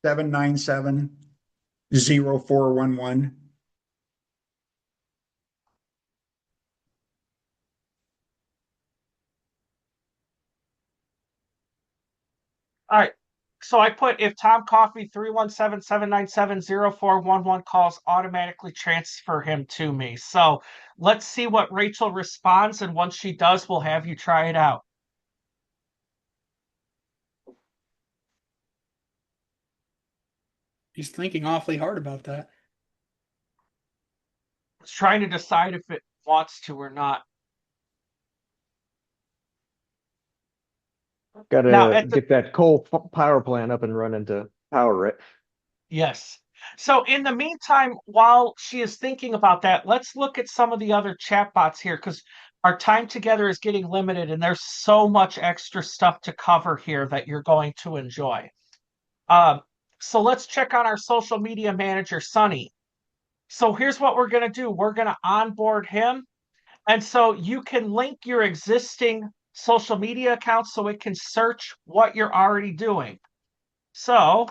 Speaker 7: 797-0411.
Speaker 1: All right. So I put if Tom Coffee 317-797-0411 calls, automatically transfer him to me. So let's see what Rachel responds, and once she does, we'll have you try it out.
Speaker 6: He's thinking awfully hard about that.
Speaker 1: It's trying to decide if it wants to or not. Now,
Speaker 3: Gotta get that coal power plant up and running to power it.
Speaker 1: yes. So in the meantime, while she is thinking about that, let's look at some of the other chatbots here because our time together is getting limited and there's so much extra stuff to cover here that you're going to enjoy. Um, so let's check on our social media manager, Sunny. So here's what we're going to do. We're going to onboard him. And so you can link your existing social media accounts so it can search what you're already doing. So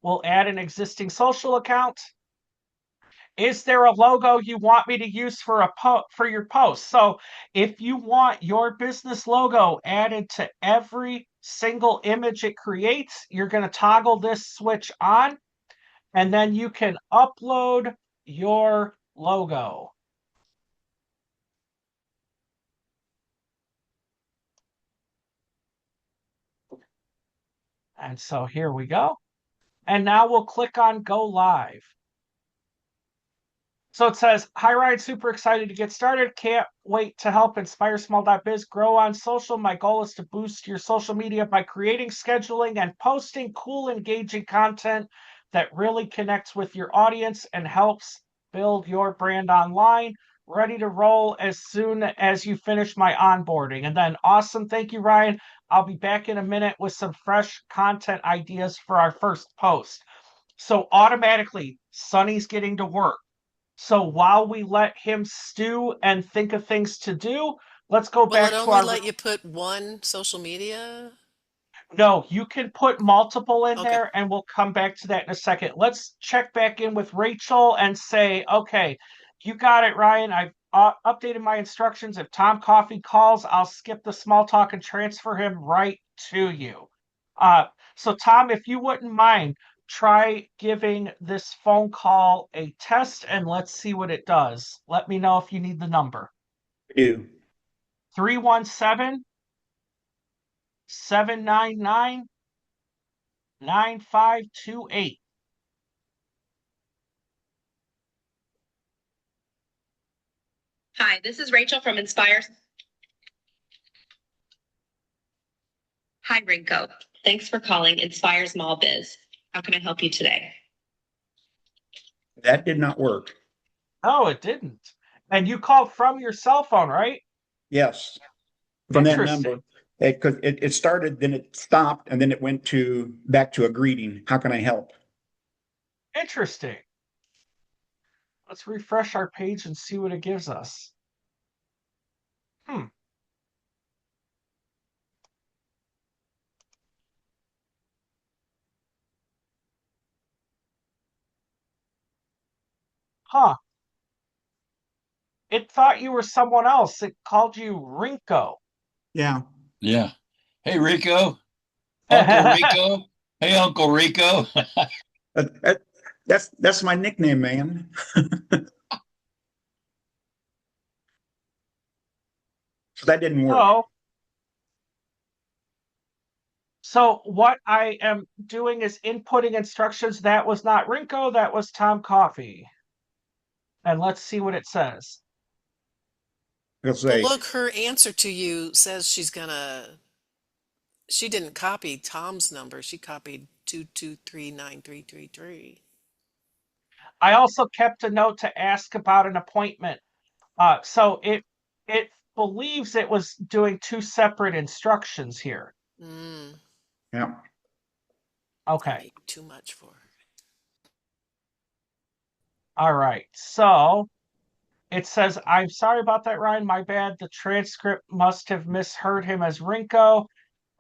Speaker 1: we'll add an existing social account. Is there a logo you want me to use for for your post? So if you want your business logo added to every single image it creates, you're going to toggle this switch on, and then you can upload your logo. And so here we go. And now we'll click on go live. So it says, hi, Ryan, super excited to get started. Can't wait to help InspireSmall.biz grow on social. My goal is to boost your social media by creating, scheduling, and posting cool, engaging content that really connects with your audience and helps build your brand online. Ready to roll as soon as you finish my onboarding. And then, awesome. Thank you, Ryan. I'll be back in a minute with some fresh content ideas for our first post. So automatically, Sunny's getting to work. So while we let him stew and think of things to do, let's go
Speaker 4: Will it
Speaker 1: back to
Speaker 4: only
Speaker 1: our.
Speaker 4: let you put one social media?
Speaker 1: No, you can put multiple in
Speaker 4: Okay.
Speaker 1: there, and we'll come back to that in a second. Let's check back in with Rachel and say, okay, you got it, Ryan. I've updated my instructions. If Tom Coffee calls, I'll skip the small talk and transfer him right to you. So, Tom, if you wouldn't mind, try giving this phone call a test and let's see what it does. Let me know if you need the number.
Speaker 7: Do.
Speaker 1: 317 799 9528.
Speaker 8: Hi, this is Rachel from Inspire. Hi, Rinko. Thanks for calling INSPIResmall.biz. How can I help you today?
Speaker 7: That did not work.
Speaker 1: Oh, it didn't. And you called from your cell phone, right?
Speaker 7: Yes, from that
Speaker 1: Interesting.
Speaker 7: number. Because it started, then it stopped, and then it went to back to a greeting. How can I help?
Speaker 1: Interesting. Let's refresh our page and see what it gives us. Hmm. Huh. It thought you were someone else. It called you Rinko.
Speaker 7: Yeah.
Speaker 5: Yeah. Hey, Rico. Uncle Rico. Hey, Uncle Rico.
Speaker 7: That, that, that's my nickname, man. So that didn't work.
Speaker 1: So what I am doing is inputting instructions. That was not Rinko, that was Tom Coffee. And let's see what it says.
Speaker 7: It'll
Speaker 4: But
Speaker 7: say,
Speaker 4: look, her answer to you says she didn't copy Tom's number. She copied 2239333.
Speaker 1: I also kept a note to ask about an appointment. So it believes it was doing two separate instructions here.
Speaker 7: yeah.
Speaker 1: Okay.
Speaker 4: Maybe too much for her.
Speaker 1: All right. So It says, I'm sorry about that, Ryan. My bad. The transcript must have misheard him as Rinko.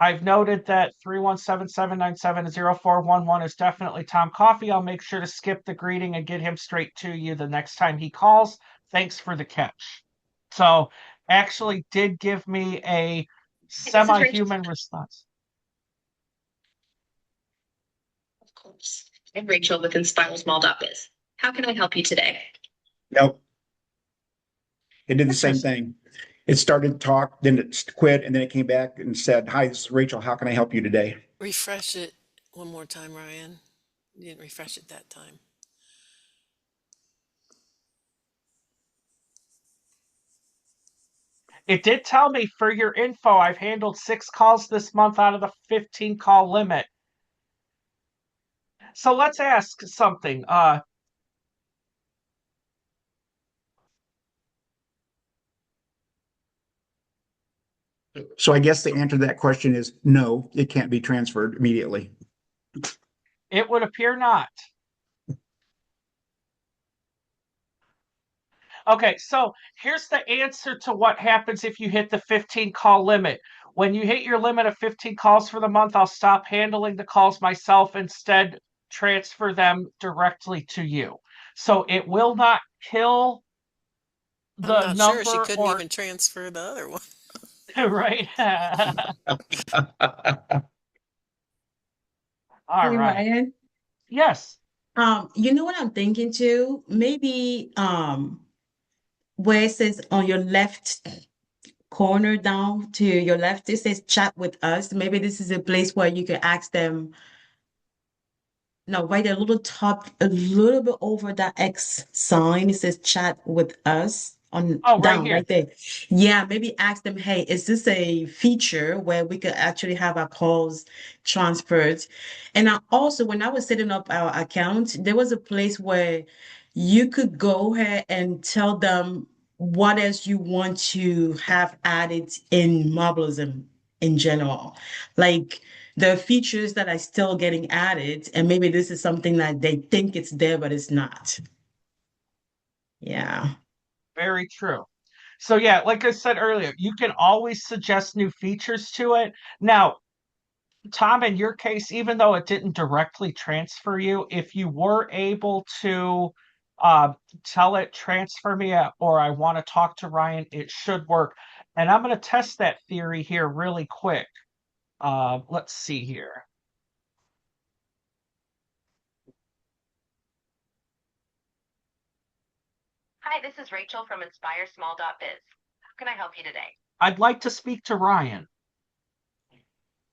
Speaker 1: I've noted that 317-797-0411 is definitely Tom Coffey. I'll make sure to skip the greeting and get him straight to you the next time he calls. Thanks for the catch. So actually did give me a
Speaker 8: Hey, this is Rachel.
Speaker 1: semi-human response.
Speaker 8: Of course. I'm Rachel with INSPIREsmall.biz. How can I help you today?
Speaker 7: Nope. It did the same
Speaker 1: Interesting.
Speaker 7: thing. It started to talk, then it quit, and then it came back and said, "Hi, this is Rachel. How can I help you today?"
Speaker 4: Refresh it one more time, Ryan. You didn't refresh it that time.
Speaker 1: It did tell me, for your info, I've handled 6 calls this month out of the 15 call limit. So let's ask something.
Speaker 7: So I guess the answer to that question is no, it can't be transferred immediately.
Speaker 1: It would appear not. Okay, so here's the answer to what happens if you hit the 15 call limit. When you hit your limit of 15 calls for the month, I'll stop handling the calls myself, instead transfer them directly to you. So it will not kill
Speaker 4: I'm
Speaker 1: the
Speaker 4: not sure she
Speaker 1: number
Speaker 4: couldn't
Speaker 1: or
Speaker 4: even transfer the other one.
Speaker 1: right. All
Speaker 2: Hey,
Speaker 1: right.
Speaker 2: Ryan.
Speaker 1: Yes.
Speaker 2: You know what I'm thinking too? Maybe where it says on your left corner down to your left, it says chat with us. Maybe this is a place where you can ask them. No, right there, a little top, a little bit over that X sign, it says chat with us on
Speaker 1: Oh, right
Speaker 2: down
Speaker 1: here.
Speaker 2: right there. Yeah, maybe ask them, hey, is this a feature where we could actually have our calls transferred? And I also, when I was setting up our account, there was a place where you could go ahead and tell them what else you want to have added in Marblism in general. Like, there are features that are still getting added, and maybe this is something that they think it's there, but it's not. Yeah.
Speaker 1: Very true. So yeah, like I said earlier, you can always suggest new features to it. Now, Tom, in your case, even though it didn't directly transfer you, if you were able to uh, tell it transfer me or I want to talk to Ryan, it should work. And I'm going to test that theory here really quick. Let's see here.
Speaker 8: Hi, this is Rachel from INSPIREsmall.biz. How can I help you today?
Speaker 1: I'd like to speak to Ryan.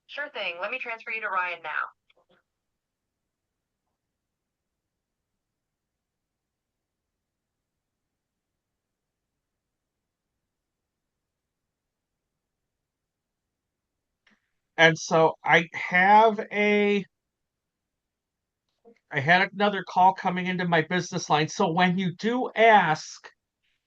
Speaker 8: Sure thing. Let me transfer you to Ryan now.
Speaker 1: And so I had another call coming into my business line. So when you do ask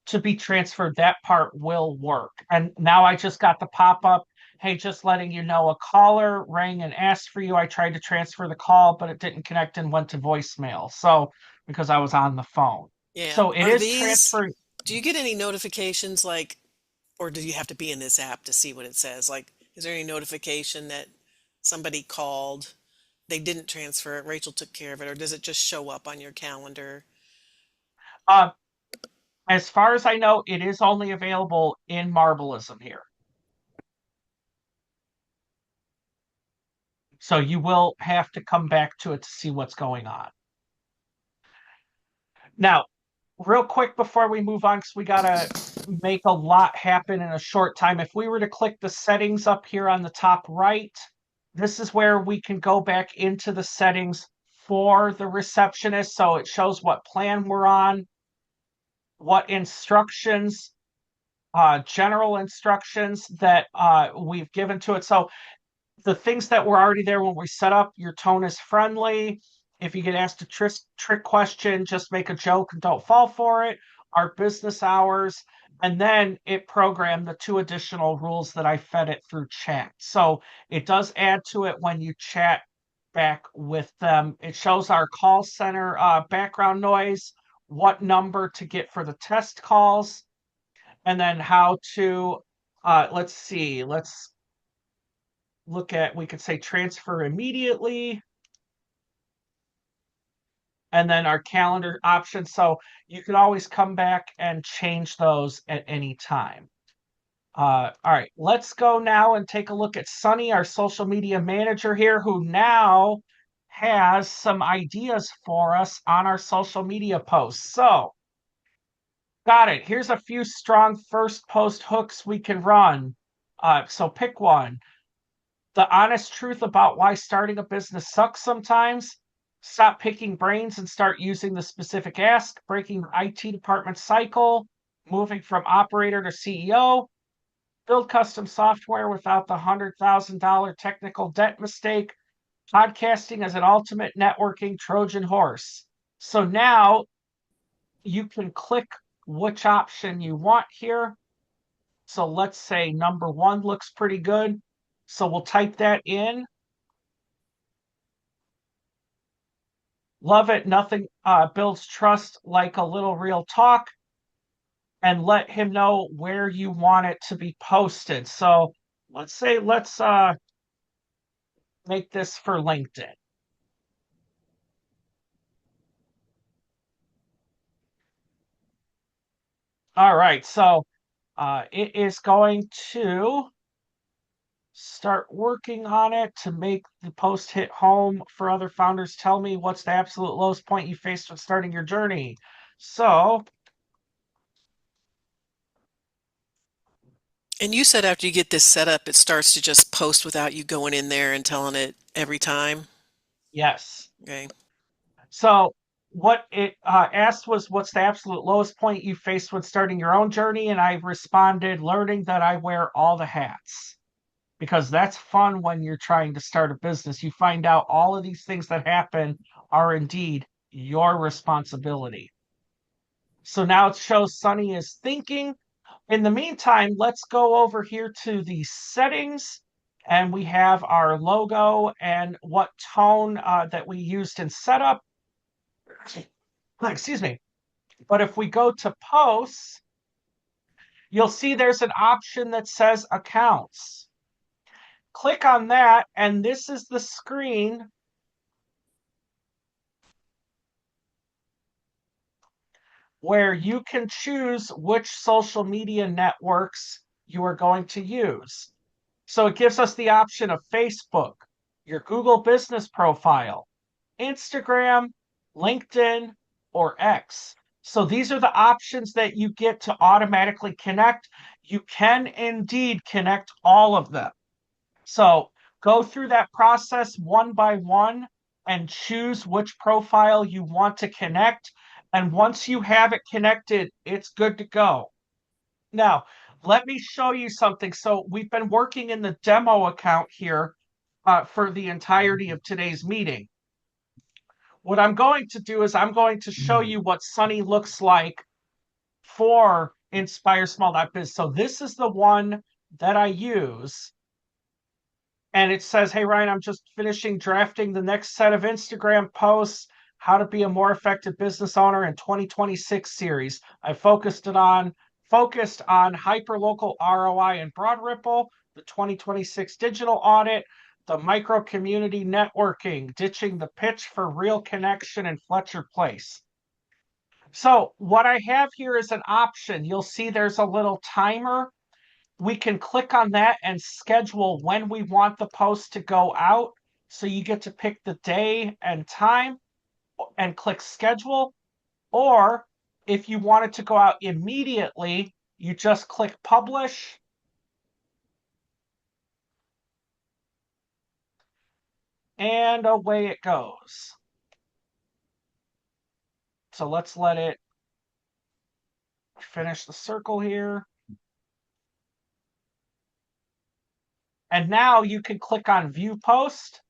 Speaker 1: to be transferred, that part will work. And now I just got the pop up. Hey, just letting you know, a caller rang and asked for you. I tried to transfer the call, but it didn't connect and went to voicemail. So because I was on the phone.
Speaker 4: Yeah.
Speaker 1: So it
Speaker 4: Are
Speaker 1: is
Speaker 4: these,
Speaker 1: transferring.
Speaker 4: do you get any notifications like, or do you have to be in this app to see what it says? Like, is there any notification that somebody called, they didn't transfer it, Rachel took care of it, or does it just show up on your calendar?
Speaker 1: Uh, as far as I know, it is only available in Marblism here. So you will have to come back to it to see what's going on. Now, real quick before we move on, because we got to make a lot happen in a short time. If we were to click the settings up here on the top right, this is where we can go back into the settings for the receptionist. So it shows what plan we're on, what instructions, general instructions that we've given to it. So the things that were already there when we set up, your tone is friendly. If you get asked a trick question, just make a joke and don't fall for it. Our business hours. And then it programmed the 2 additional rules that I fed it through chat. So it does add to it when you chat back with them. It shows our call center background noise, what number to get for the test calls, and then how to, let's see, let's look at, we could say transfer immediately, and then our calendar option. So you can always come back and change those at any time. All right, let's go now and take a look at Sunny, our social media manager here, who now has some ideas for us on our social media posts. So, got it. Here's a few strong first post hooks we can run. So pick one. The honest truth about why starting a business sucks sometimes. Stop picking brains and start using the specific ask. Breaking the IT department cycle. Moving from operator to CEO. Build custom software without the $100,000 technical debt mistake. Podcasting as an ultimate networking Trojan horse. So now you can click which option you want here. So let's say number one looks pretty good. So we'll type that in. Love it. Nothing builds trust like a little real talk. And let him know where you want it to be posted. So let's say, let's make this for LinkedIn. All right, so it is going to start working on it to make the post hit home for other founders. Tell me what's the absolute lowest point you faced when starting your journey. So,
Speaker 4: And you said after you get this set up, it starts to just post without you going in there and telling it every time.
Speaker 1: yes.
Speaker 4: Okay.
Speaker 1: So, what it asked was, what's the absolute lowest point you faced when starting your own journey? And I responded, learning that I wear all the hats. Because that's fun when you're trying to start a business. You find out all of these things that happen are indeed your responsibility. So now it shows Sunny is thinking. In the meantime, let's go over here to the settings, and we have our logo and what tone that we used in setup. Excuse me. But if we go to posts, you'll see there's an option that says accounts. Click on that, and this is the screen where you can choose which social media networks you are going to use. So it gives us the option of Facebook, your Google business profile, Instagram, LinkedIn, or X. So these are the options that you get to automatically connect. You can indeed connect all of them. So go through that process one by one and choose which profile you want to connect. And once you have it connected, it's good to go. Now, let me show you something. So we've been working in the demo account here for the entirety of today's meeting. What I'm going to do is I'm going to show you what Sunny looks like for INSPIREsmall.biz. So this is the one that I use. And it says, hey, Ryan, I'm just finishing drafting the next set of Instagram posts, how to be a more effective business owner in 2026 series. I focused on hyperlocal ROI and Broad Ripple, the 2026 digital audit, the micro community networking, ditching the pitch for real connection in Fletcher Place. So what I have here is an option. You'll see there's a little timer. We can click on that and schedule when we want the post to go out. So you get to pick the day and time and click schedule. Or if you want it to go out immediately, you just click publish. And away it goes. So let's let it finish the circle here. And now you can click on view post.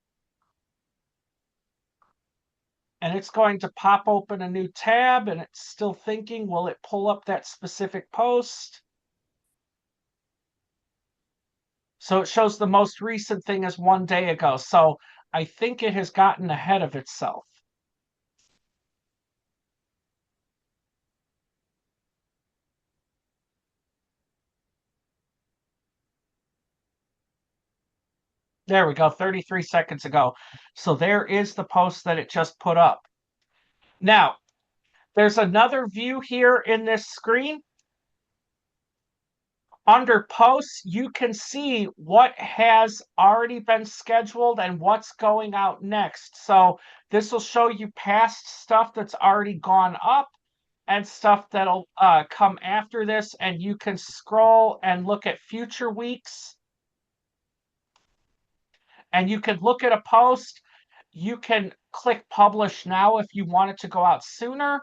Speaker 1: And it's going to pop open a new tab, and it's still thinking, will it pull up that specific post? So it shows the most recent thing is 1 day ago. So I think it has gotten ahead of itself. There we go, 33 seconds ago. So there is the post that it just put up. Now, there's another view here in this screen. Under posts, you can see what has already been scheduled and what's going out next. So this will show you past stuff that's already gone up and stuff that'll come after this. And you can scroll and look at future weeks. And you can look at a post. You can click publish now if you want it to go out sooner.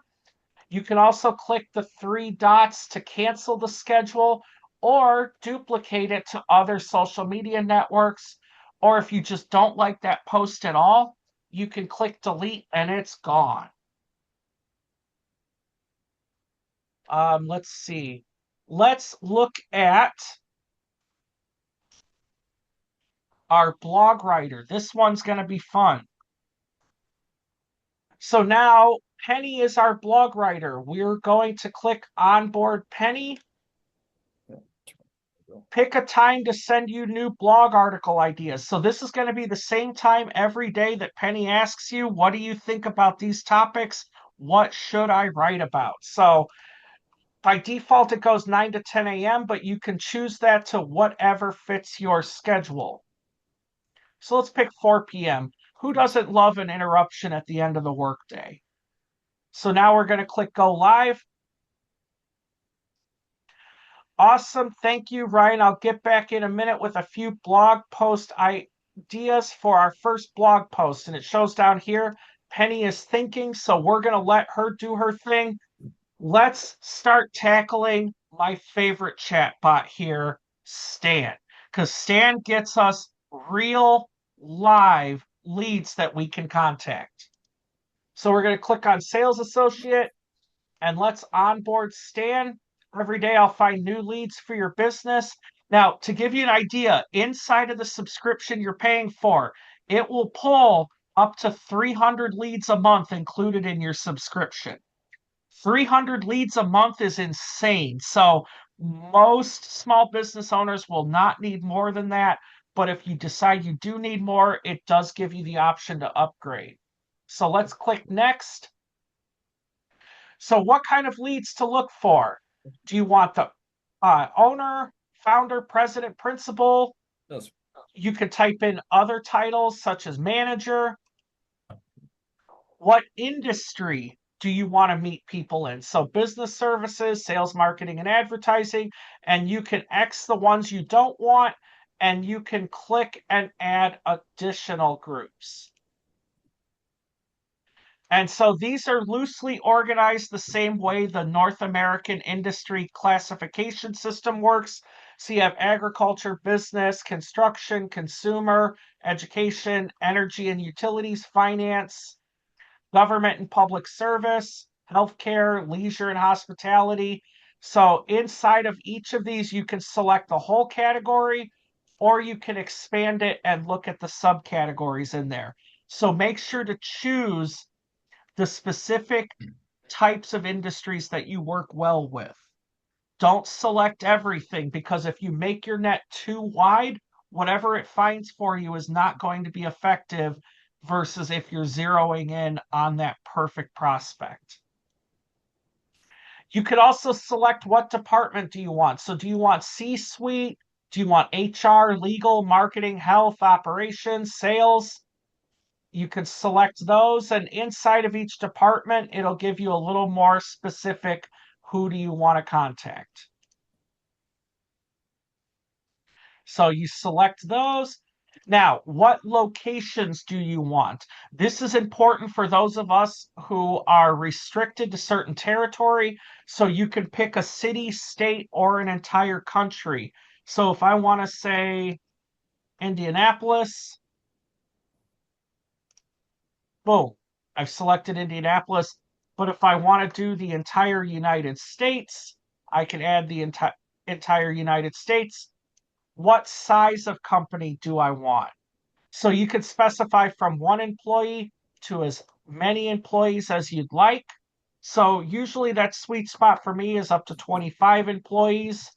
Speaker 1: You can also click the 3 dots to cancel the schedule or duplicate it to other social media networks. Or if you just don't like that post at all, you can click delete and it's gone. Let's see. Let's look at our blog writer. This one's going to be fun. So now Penny is our blog writer. We're going to click onboard Penny. Pick a time to send you new blog article ideas. So this is going to be the same time every day that Penny asks you, what do you think about these topics? What should I write about? So by default, it goes 9 to 10 a.m., but you can choose that to whatever fits your schedule. So let's pick 4 p.m. Who doesn't love an interruption at the end of the workday? So now we're going to click go live. Awesome. Thank you, Ryan. I'll get back in a minute with a few blog post ideas for our first blog post. And it shows down here, Penny is thinking, so we're going to let her do her thing. Let's start tackling my favorite chat bot here, Stan, because Stan gets us real live leads that we can contact. So we're going to click on Sales Associate and let's onboard Stan. Every day I'll find new leads for your business. Now, to give you an idea, inside of the subscription you're paying for, it will pull up to 300 leads a month included in your subscription. 300 leads a month is insane. So most small business owners will not need more than that. But if you decide you do need more, it does give you the option to upgrade. So let's click next. So what kind of leads to look for? Do you want the owner, founder, president, principal?
Speaker 9: Yes.
Speaker 1: You could type in other titles such as manager. What industry do you want to meet people in? So business services, sales, marketing, and advertising. And you can X the ones you don't want, and you can click and add additional groups. And so these are loosely organized the same way the North American industry classification system works. So you have agriculture, business, construction, consumer, education, energy and utilities, finance, government and public service, healthcare, leisure and hospitality. So inside of each of these, you can select the whole category, or you can expand it and look at the subcategories in there. So make sure to choose the specific types of industries that you work well with. Don't select everything, because if you make your net too wide, whatever it finds for you is not going to be effective versus if you're zeroing in on that perfect prospect. You could also select what department do you want. So do you want C-suite? Do you want HR, legal, marketing, health, operations, sales? You could select those, and inside of each department, it'll give you a little more specific, who do you want to contact? So you select those. Now, what locations do you want? This is important for those of us who are restricted to certain territory. So you can pick a city, state, or an entire country. So if I want to say Indianapolis, boom, I've selected Indianapolis. But if I want to do the entire United States, I can add the entire United States. What size of company do I want? So you could specify from 1 employee to as many employees as you'd like. So usually that sweet spot for me is up to 25 employees.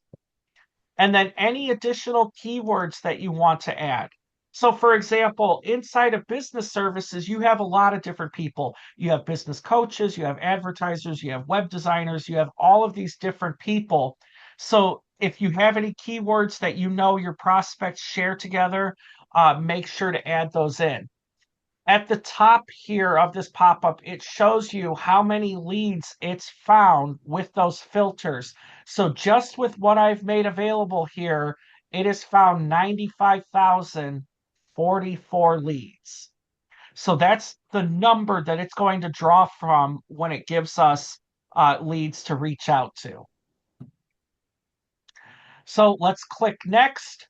Speaker 1: And then any additional keywords that you want to add. So, for example, inside of business services, you have a lot of different people. You have business coaches, you have advertisers, you have web designers, you have all of these different people. So, if you have any keywords that you know your prospects share together, make sure to add those in. At the top here of this pop-up, it shows you how many leads it's found with those filters. So just with what I've made available here, it has found 95,044 leads. So that's the number that it's going to draw from when it gives us leads to reach out to. So let's click next.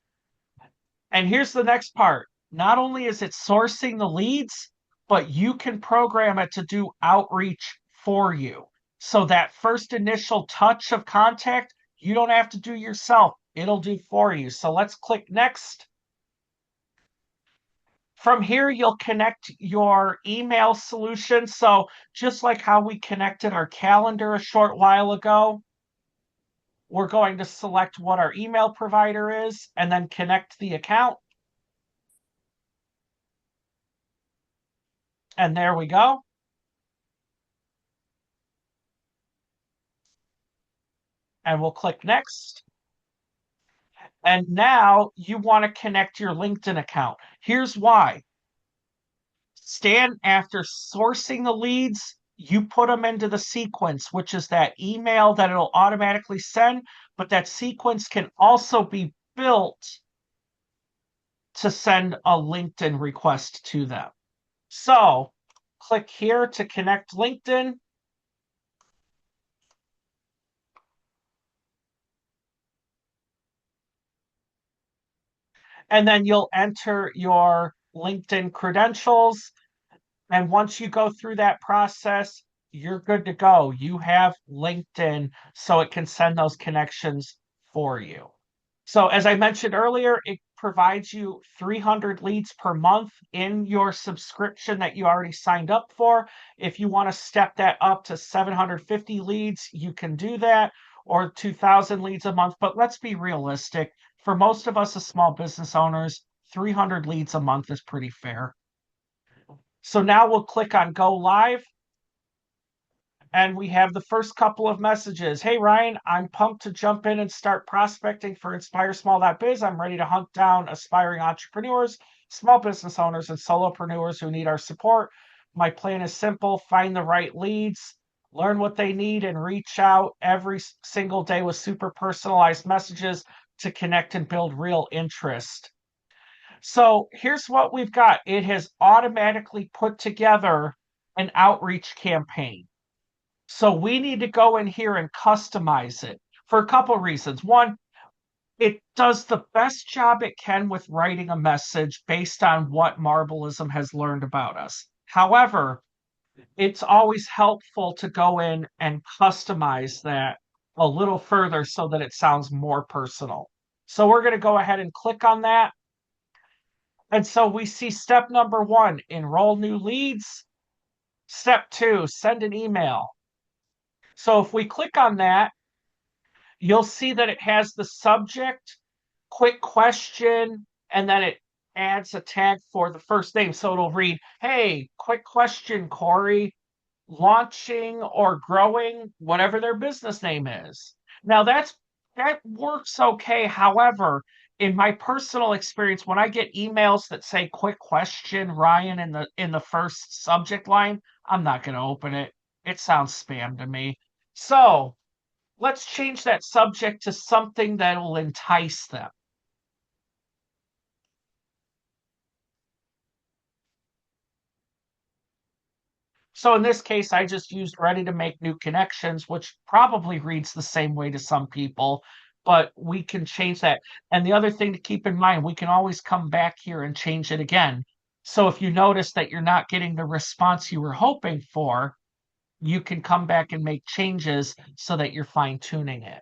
Speaker 1: And here's the next part. Not only is it sourcing the leads, but you can program it to do outreach for you. So that first initial touch of contact, you don't have to do yourself. It'll do for you. So let's click next. From here, you'll connect your email solution. So just like how we connected our calendar a short while ago, we're going to select what our email provider is and then connect the account. And there we go. And we'll click next. And now you want to connect your LinkedIn account. Here's why. Stan, after sourcing the leads, you put them into the sequence, which is that email that it'll automatically send, but that sequence can also be built to send a LinkedIn request to them. So click here to connect LinkedIn. And then you'll enter your LinkedIn credentials. And once you go through that process, you're good to go. You have LinkedIn, so it can send those connections for you. So, as I mentioned earlier, it provides you 300 leads per month in your subscription that you already signed up for. If you want to step that up to 750 leads, you can do that, or 2,000 leads a month. But let's be realistic. For most of us as small business owners, 300 leads a month is pretty fair. So now we'll click on Go Live. And we have the first couple of messages. Hey, Ryan, I'm pumped to jump in and start prospecting for INSPIREsmall.biz. I'm ready to hunt down aspiring entrepreneurs, small business owners, and solopreneurs who need our support. My plan is simple: find the right leads, learn what they need, and reach out every single day with super personalized messages to connect and build real interest. So here's what we've got. It has automatically put together an outreach campaign. So we need to go in here and customize it for a couple of reasons. One, it does the best job it can with writing a message based on what Marblism has learned about us. However, it's always helpful to go in and customize that a little further so that it sounds more personal. So we're going to go ahead and click on that. And so we see step number 1, enroll new leads. Step 2, send an email. So if we click on that, you'll see that it has the subject, quick question, and then it adds a tag for the first name. So it'll read, hey, quick question, Corey, launching or growing, whatever their business name is. Now that works okay. However, in my personal experience, when I get emails that say quick question, Ryan, in the first subject line, I'm not going to open it. It sounds spam to me. So let's change that subject to something that will entice them. So in this case, I just used ready to make new connections, which probably reads the same way to some people, but we can change that. And the other thing to keep in mind, we can always come back here and change it again. So if you notice that you're not getting the response you were hoping for, you can come back and make changes so that you're fine tuning it.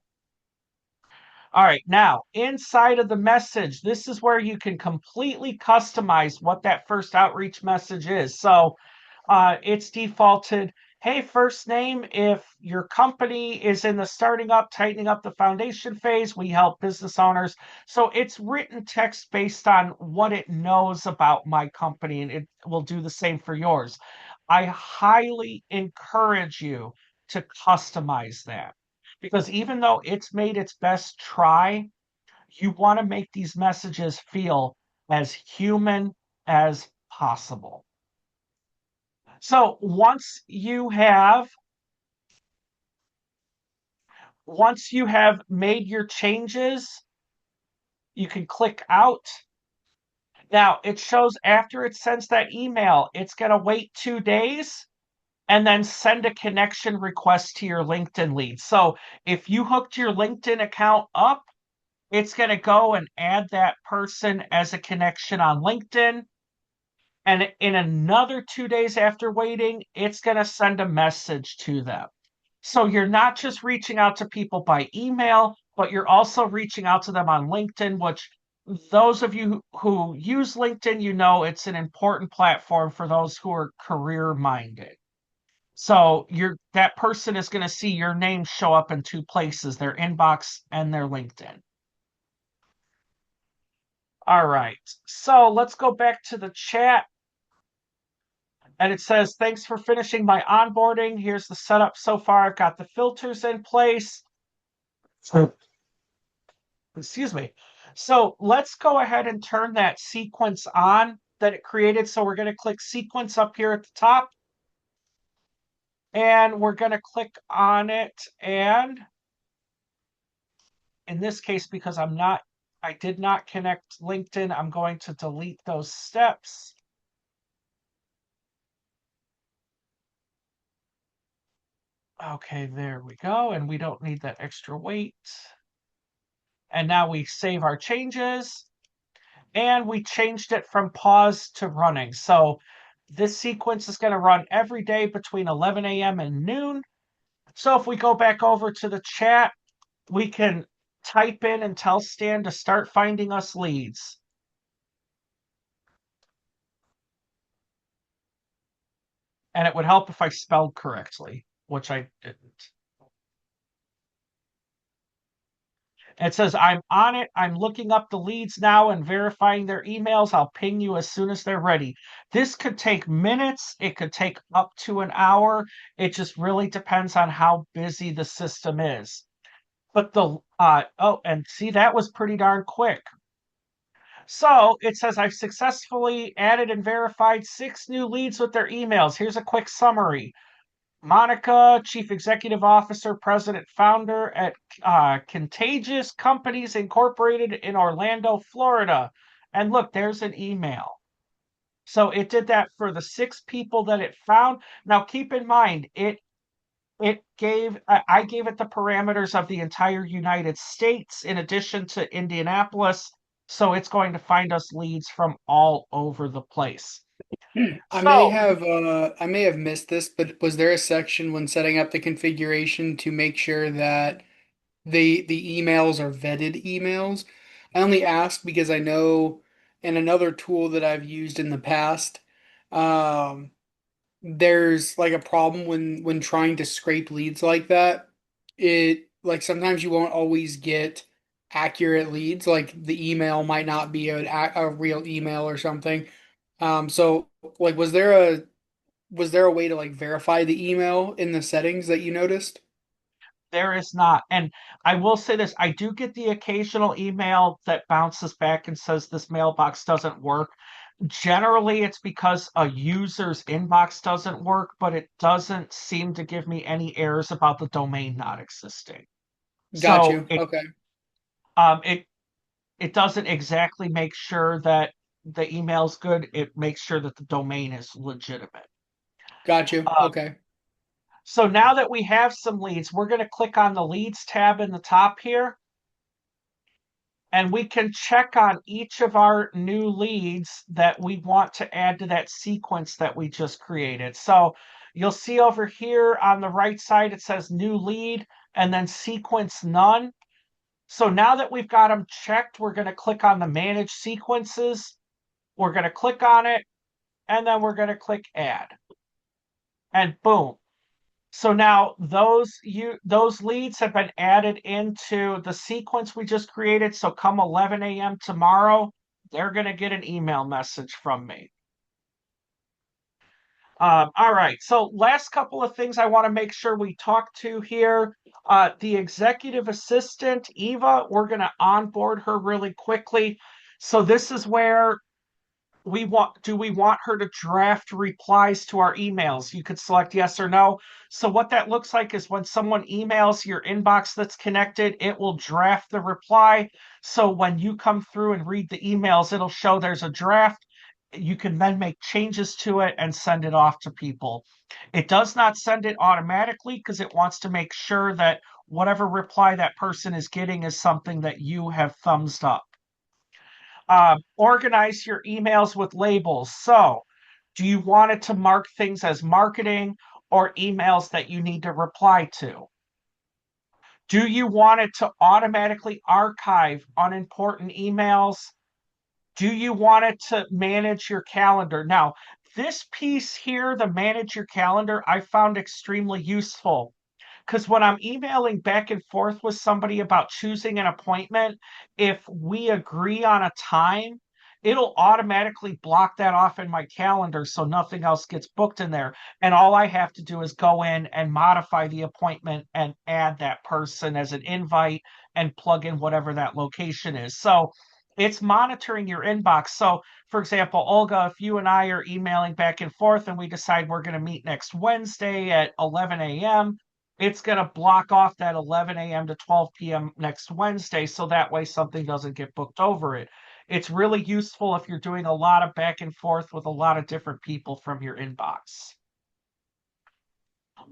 Speaker 1: All right, now inside of the message, this is where you can completely customize what that first outreach message is. So it's defaulted. hey, first name, if your company is in the starting up, tightening up the foundation phase, we help business owners. So it's written text based on what it knows about my company, and it will do the same for yours. I highly encourage you to customize that because even though it's made its best try, you want to make these messages feel as human as possible. So once you have made your changes, you can click out. Now it shows after it sends that email, it's going to wait 2 days and then send a connection request to your LinkedIn lead. So if you hooked your LinkedIn account up, it's going to go and add that person as a connection on LinkedIn. And in another 2 days after waiting, it's going to send a message to them. So you're not just reaching out to people by email, but you're also reaching out to them on LinkedIn, which those of you who use LinkedIn, you know it's an important platform for those who are career minded. So that person is going to see your name show up in two places, their inbox and their LinkedIn. All right. So let's go back to the chat. And it says, thanks for finishing my onboarding. Here's the setup so far. I've got the filters in place. Excuse me. So let's go ahead and turn that sequence on that it created. So we're going to click sequence up here at the top. And we're going to click on it. And in this case, because I did not connect LinkedIn, I'm going to delete those steps. Okay, there we go. And we don't need that extra weight. And now we save our changes. And we changed it from pause to running. So this sequence is going to run every day between 11 a.m. and noon. So if we go back over to the chat, we can type in and tell Stan to start finding us leads. And it would help if I spelled correctly, which I didn't. It says, I'm on it. I'm looking up the leads now and verifying their emails. I'll ping you as soon as they're ready. This could take minutes. It could take up to an hour. It just really depends on how busy the system is. But and see, that was pretty darn quick. So it says, I've successfully added and verified 6 new leads with their emails. Here's a quick summary. Monica, Chief Executive Officer, President, Founder at Contagious Companies Incorporated in Orlando, Florida. And look, there's an email. So it did that for the 6 people that it found. Now keep in mind, I gave it the parameters of the entire United States in addition to Indianapolis. So it's going to find us leads from all over the place.
Speaker 6: I may
Speaker 1: So
Speaker 6: have missed this, but was there a section when setting up the configuration to make sure that the emails are vetted emails? I only ask because I know in another tool that I've used in the past, um, there's like a problem when trying to scrape leads like that. It like sometimes you won't always get accurate leads. Like the email might not be a real email or something. So like was there a way to like verify the email in the settings that you noticed?
Speaker 1: there is not. And I will say this, I do get the occasional email that bounces back and says this mailbox doesn't work. Generally, it's because a user's inbox doesn't work, but it doesn't seem to give me any errors about the domain not existing.
Speaker 6: Got
Speaker 1: So
Speaker 6: you. Okay.
Speaker 1: um, it it doesn't exactly make sure that the email's good. It makes sure that the domain is legitimate.
Speaker 6: Got you.
Speaker 1: Uh,
Speaker 6: Okay.
Speaker 1: so now that we have some leads, we're going to click on the leads tab in the top here. And we can check on each of our new leads that we want to add to that sequence that we just created. So you'll see over here on the right side, it says new lead and then sequence none. So now that we've got them checked, we're going to click on the manage sequences. We're going to click on it and then we're going to click add. And boom, So now those leads have been added into the sequence we just created. So come 11 a.m. tomorrow, they're going to get an email message from me. All right. So last couple of things I want to make sure we talk to here. The executive assistant, Eva, we're going to onboard her really quickly. So this is where do we want her to draft replies to our emails? You could select yes or no. So what that looks like is when someone emails your inbox that's connected, it will draft the reply. So when you come through and read the emails, it'll show there's a draft. You can then make changes to it and send it off to people. It does not send it automatically because it wants to make sure that whatever reply that person is getting is something that you have thumbs up. Organize your emails with labels. So, do you want it to mark things as marketing or emails that you need to reply to? Do you want it to automatically archive unimportant emails? Do you want it to manage your calendar? Now, this piece here, the manage your calendar, I found extremely useful because when I'm emailing back and forth with somebody about choosing an appointment, if we agree on a time, it'll automatically block that off in my calendar so nothing else gets booked in there. And all I have to do is go in and modify the appointment and add that person as an invite and plug in whatever that location is. So it's monitoring your inbox. So, for example, Olga, if you and I are emailing back and forth and we decide we're going to meet next Wednesday at 11 a.m., it's going to block off that 11 a.m. to 12 p.m. next Wednesday so that way something doesn't get booked over it. It's really useful if you're doing a lot of back and forth with a lot of different people from your inbox.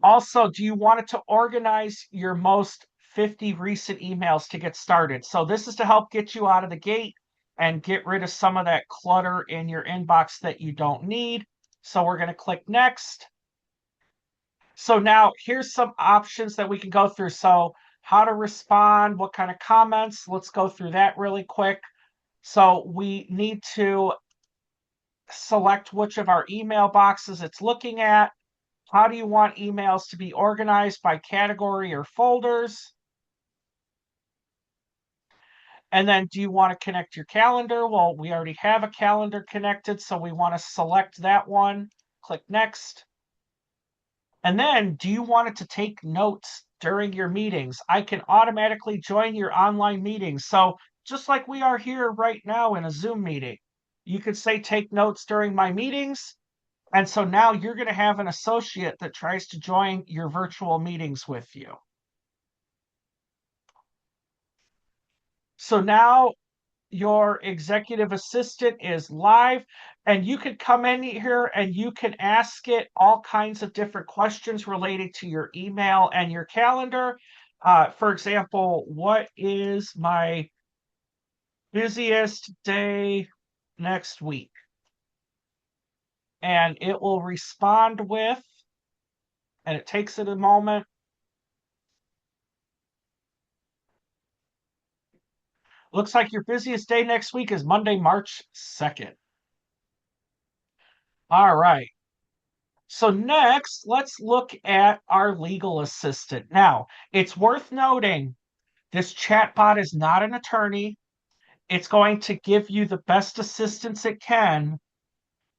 Speaker 1: Also, do you want it to organize your most 50 recent emails to get started? So this is to help get you out of the gate and get rid of some of that clutter in your inbox that you don't need. So we're going to click next. So now here's some options that we can go through. So how to respond, what kind of comments, let's go through that really quick. So we need to select which of our email boxes it's looking at. How do you want emails to be organized by category or folders? And then do you want to connect your calendar? Well, we already have a calendar connected, so we want to select that one. Click next. And then, do you want it to take notes during your meetings? I can automatically join your online meetings. So, just like we are here right now in a Zoom meeting, you could say, take notes during my meetings. And so now you're going to have an associate that tries to join your virtual meetings with you. So now your executive assistant is live and you can come in here and you can ask it all kinds of different questions related to your email and your calendar. For example, what is my busiest day next week? And it will respond with, and it takes it a moment. Looks like your busiest day next week is Monday, March 2nd. All right. So next, let's look at our legal assistant. Now, it's worth noting this chatbot is not an attorney. It's going to give you the best assistance it can.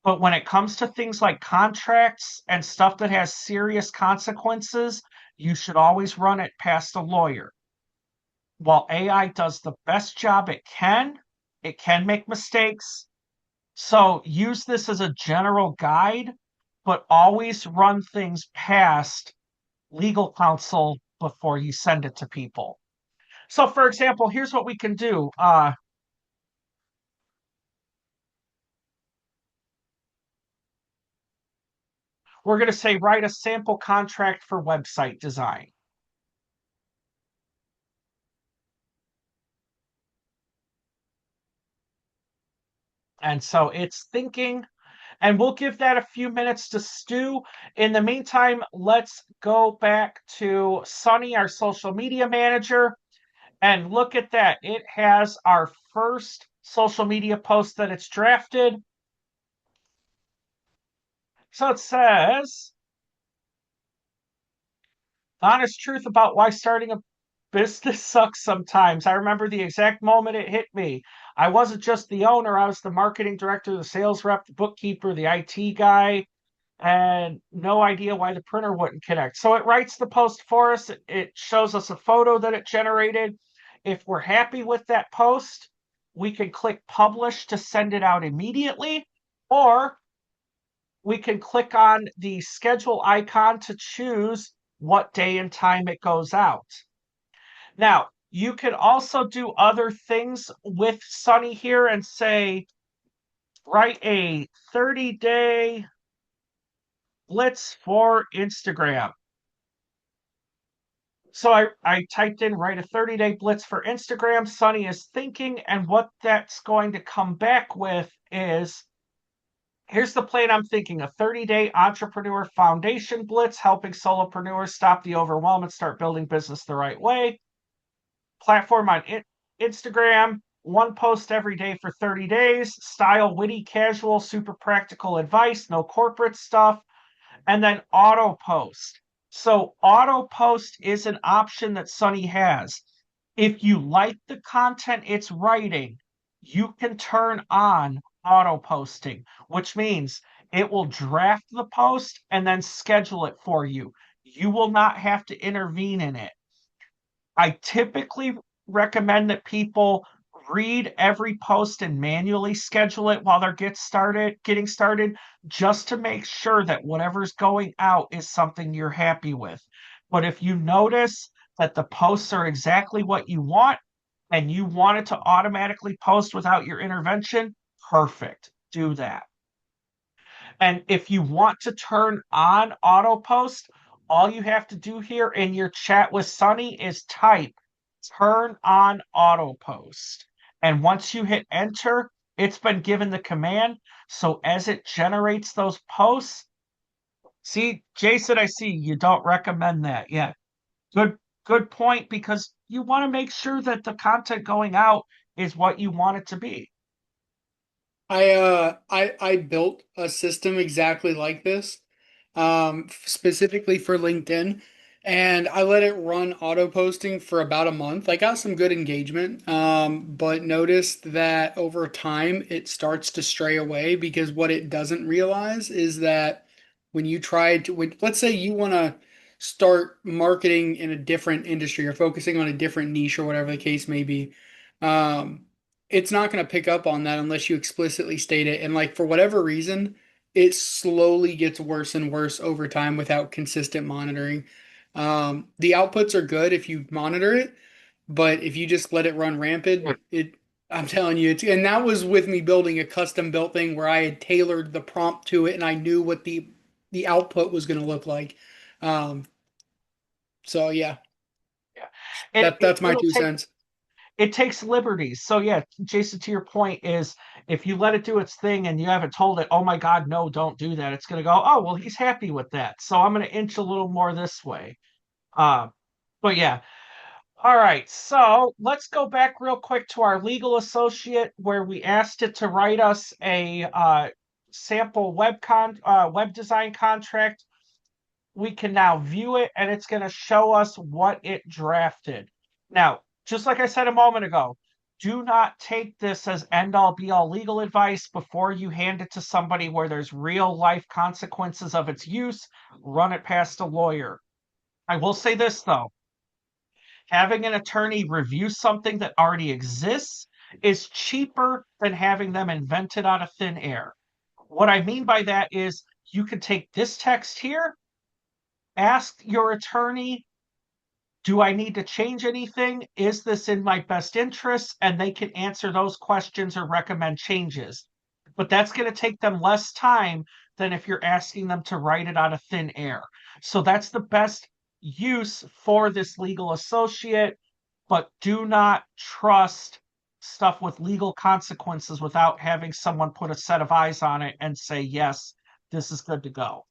Speaker 1: But when it comes to things like contracts and stuff that has serious consequences, you should always run it past a lawyer. While AI does the best job it can make mistakes. So use this as a general guide, but always run things past legal counsel before you send it to people. So, for example, here's what we can do. We're going to say write a sample contract for website design. And so it's thinking, and we'll give that a few minutes to stew. In the meantime, let's go back to Sunny, our social media manager, and look at that. It has our first social media post that it's drafted. So it says, Honest truth about why starting a business sucks sometimes. I remember the exact moment it hit me. I wasn't just the owner, I was the marketing director, the sales rep, the bookkeeper, the IT guy, and no idea why the printer wouldn't connect. So it writes the post for us. It shows us a photo that it generated. If we're happy with that post, we can click publish to send it out immediately, or we can click on the schedule icon to choose what day and time it goes out. Now, you can also do other things with Sunny here and say, write a 30-day blitz for Instagram. So I typed in write a 30-day blitz for Instagram. Sunny is thinking, and what that's going to come back with is here's the plan I'm thinking: a 30-day entrepreneur foundation blitz, helping solopreneurs stop the overwhelm and start building business the right way. Platform on Instagram, one post every day for 30 days, style witty, casual, super practical advice, no corporate stuff, and then auto post. So auto post is an option that Sunny has. If you like the content it's writing, you can turn on auto posting, which means it will draft the post and then schedule it for you. You will not have to intervene in it. I typically recommend that people read every post and manually schedule it while they're getting started, just to make sure that whatever's going out is something you're happy with. But if you notice that the posts are exactly what you want and you want it to automatically post without your intervention, perfect. Do that. And if you want to turn on auto post, all you have to do here in your chat with Sunny is type turn on auto post. And once you hit enter, it's been given the command. So as it generates those posts, see, Jason, I see you don't recommend that. Yeah, good point, because you want to make sure that the content going out is what you want it to be.
Speaker 6: I built a system exactly like this, specifically for LinkedIn, and I let it run auto posting for about a month. I got some good engagement, but noticed that over time it starts to stray away because what it doesn't realize is that when you try to, let's say you want to start marketing in a different industry or focusing on a different niche or whatever the case may be. Um, it's not going to pick up on that unless you explicitly state it. And like for whatever reason, it slowly gets worse and worse over time without consistent monitoring. The outputs are good if you monitor it, but if you just let it run rampant, I'm telling you, and that was with me building a custom built thing where I had tailored the prompt to it and I knew what the output was going to look like. Um, so yeah,
Speaker 1: Yeah. It, it
Speaker 6: that's my
Speaker 1: it'll
Speaker 6: two
Speaker 1: take
Speaker 6: cents.
Speaker 1: it takes liberties. So yeah, Jason, to your point is if you let it do its thing and you haven't told it, oh my God, no, don't do that. It's going to go, oh, well, he's happy with that. So I'm going to inch a little more this way. Uh, but yeah. All right. So let's go back real quick to our legal associate where we asked it to write us a sample web design contract. We can now view it and it's going to show us what it drafted. Now, just like I said a moment ago, do not take this as end all be all legal advice before you hand it to somebody where there's real life consequences of its use. Run it past a lawyer. I will say this though, having an attorney review something that already exists is cheaper than having them invent it out of thin air. What I mean by that is you can take this text here, ask your attorney, do I need to change anything? Is this in my best interest? And they can answer those questions or recommend changes. But that's going to take them less time than if you're asking them to write it out of thin air. So that's the best use for this legal associate. But do not trust stuff with legal consequences without having someone put a set of eyes on it and say, yes, this is good to go.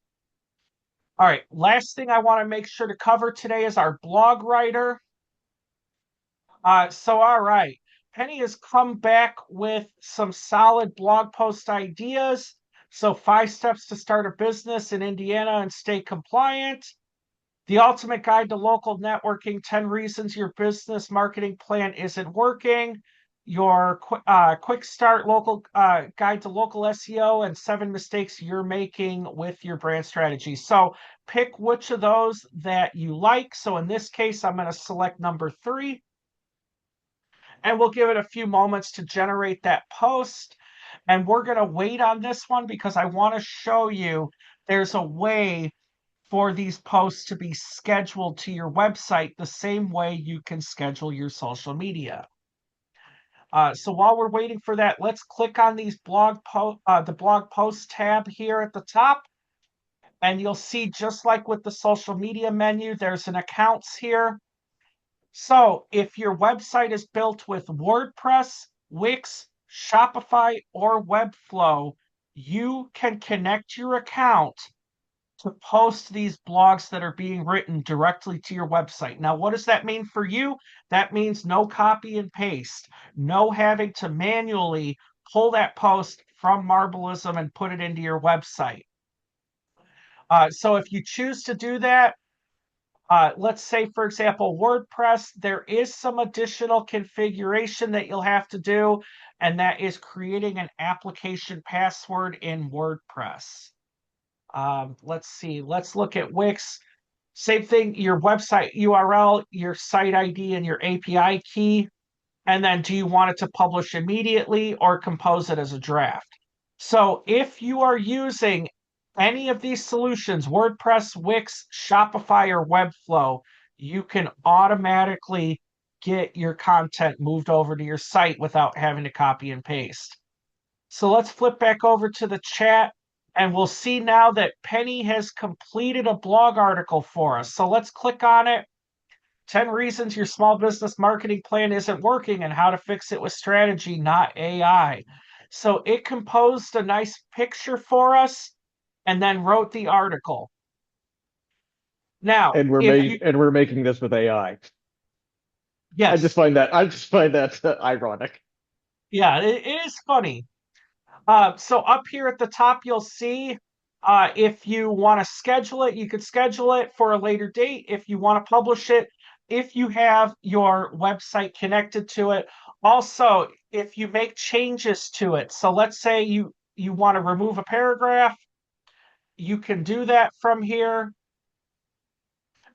Speaker 1: All right, last thing I want to make sure to cover today is our blog writer. All right, Penny has come back with some solid blog post ideas. So 5 steps to start a business in Indiana and stay compliant. The ultimate guide to local networking, 10 reasons your business marketing plan isn't working, your quick start local guide to local SEO, and 7 mistakes you're making with your brand strategy. So pick which of those that you like. So in this case, I'm going to select number 3, and we'll give it a few moments to generate that post. And we're going to wait on this one because I want to show you there's a way for these posts to be scheduled to your website the same way you can schedule your social media. So while we're waiting for that, let's click on these the blog post tab here at the top. And you'll see, just like with the social media menu, there's an accounts here. So if your website is built with WordPress, Wix, Shopify, or Webflow, you can connect your account to post these blogs that are being written directly to your website. Now, what does that mean for you? That means no copy and paste, no having to manually pull that post from Marblism and put it into your website. So if you choose to do that, let's say, for example, WordPress, there is some additional configuration that you'll have to do, and that is creating an application password in WordPress. Let's see, let's look at Wix. Same thing, your website URL, your site ID, and your API key. And then do you want it to publish immediately or compose it as a draft? So if you are using any of these solutions, WordPress, Wix, Shopify, or Webflow, you can automatically get your content moved over to your site without having to copy and paste. So let's flip back over to the chat, and we'll see now that Penny has completed a blog article for us. So let's click on it. 10 reasons your small business marketing plan isn't working and how to fix it with strategy, not AI. So it composed a nice picture for us and then wrote the article. Now,
Speaker 3: And we're making this with AI.
Speaker 1: yes,
Speaker 3: I just find that ironic.
Speaker 1: yeah, it is funny. So up here at the top, you'll see if you want to schedule it, you could schedule it for a later date. If you want to publish it, if you have your website connected to it. Also, if you make changes to it. So let's say you want to remove a paragraph, you can do that from here.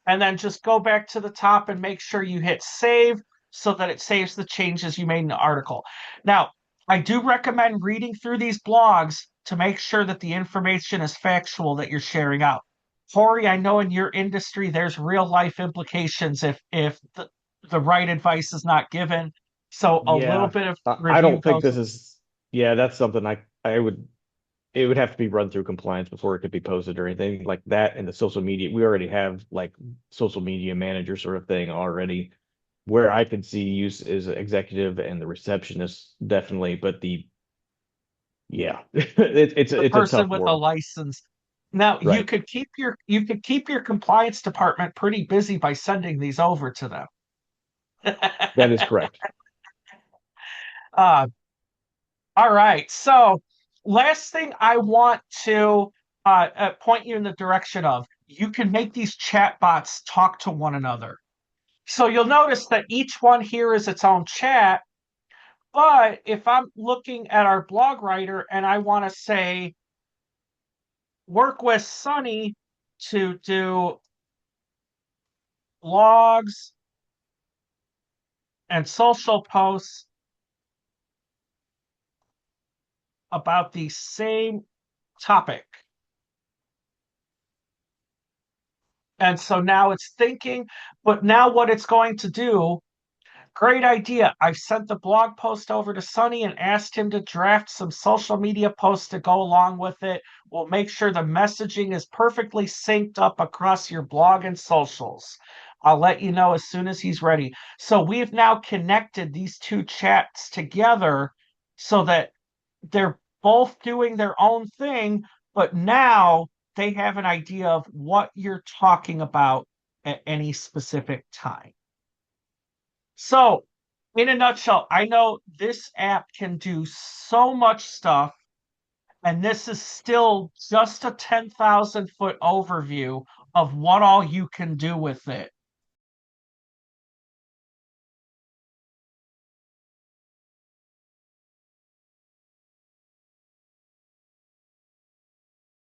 Speaker 1: And then just go back to the top and make sure you hit save so that it saves the changes you made in the article. Now, I do recommend reading through these blogs to make sure that the information is factual that you're sharing out. Corey, I know in your industry there's real life implications if the right advice is not given. So a little
Speaker 3: Yeah,
Speaker 1: bit of
Speaker 3: I
Speaker 1: review
Speaker 3: don't think
Speaker 1: goes.
Speaker 3: this is. Yeah, that's something I would. It would have to be run through compliance before it could be posted or anything like that. And the social media, we already have like social media manager sort of thing already. Where I could see use is executive and the receptionist definitely, but yeah,
Speaker 1: The
Speaker 3: it's a
Speaker 1: person
Speaker 3: tough
Speaker 1: with a
Speaker 3: world,
Speaker 1: license. Now
Speaker 3: right?
Speaker 1: you could keep your compliance department pretty busy by sending these over to them.
Speaker 3: That is correct.
Speaker 1: uh, all right. So last thing I want to point you in the direction of, you can make these chat bots talk to one another. So you'll notice that each one here is its own chat. But if I'm looking at our blog writer and I want to say, work with Sunny to do blogs and social posts about the same topic. And so now it's thinking, but now what it's going to do, great idea. I've sent the blog post over to Sunny and asked him to draft some social media posts to go along with it. We'll make sure the messaging is perfectly synced up across your blog and socials. I'll let you know as soon as he's ready. So we've now connected these two chats together so that they're both doing their own thing, but now they have an idea of what you're talking about at any specific time. So, in a nutshell, I know this app can do so much stuff, and this is still just a 10,000 foot overview. of what all you can do with it.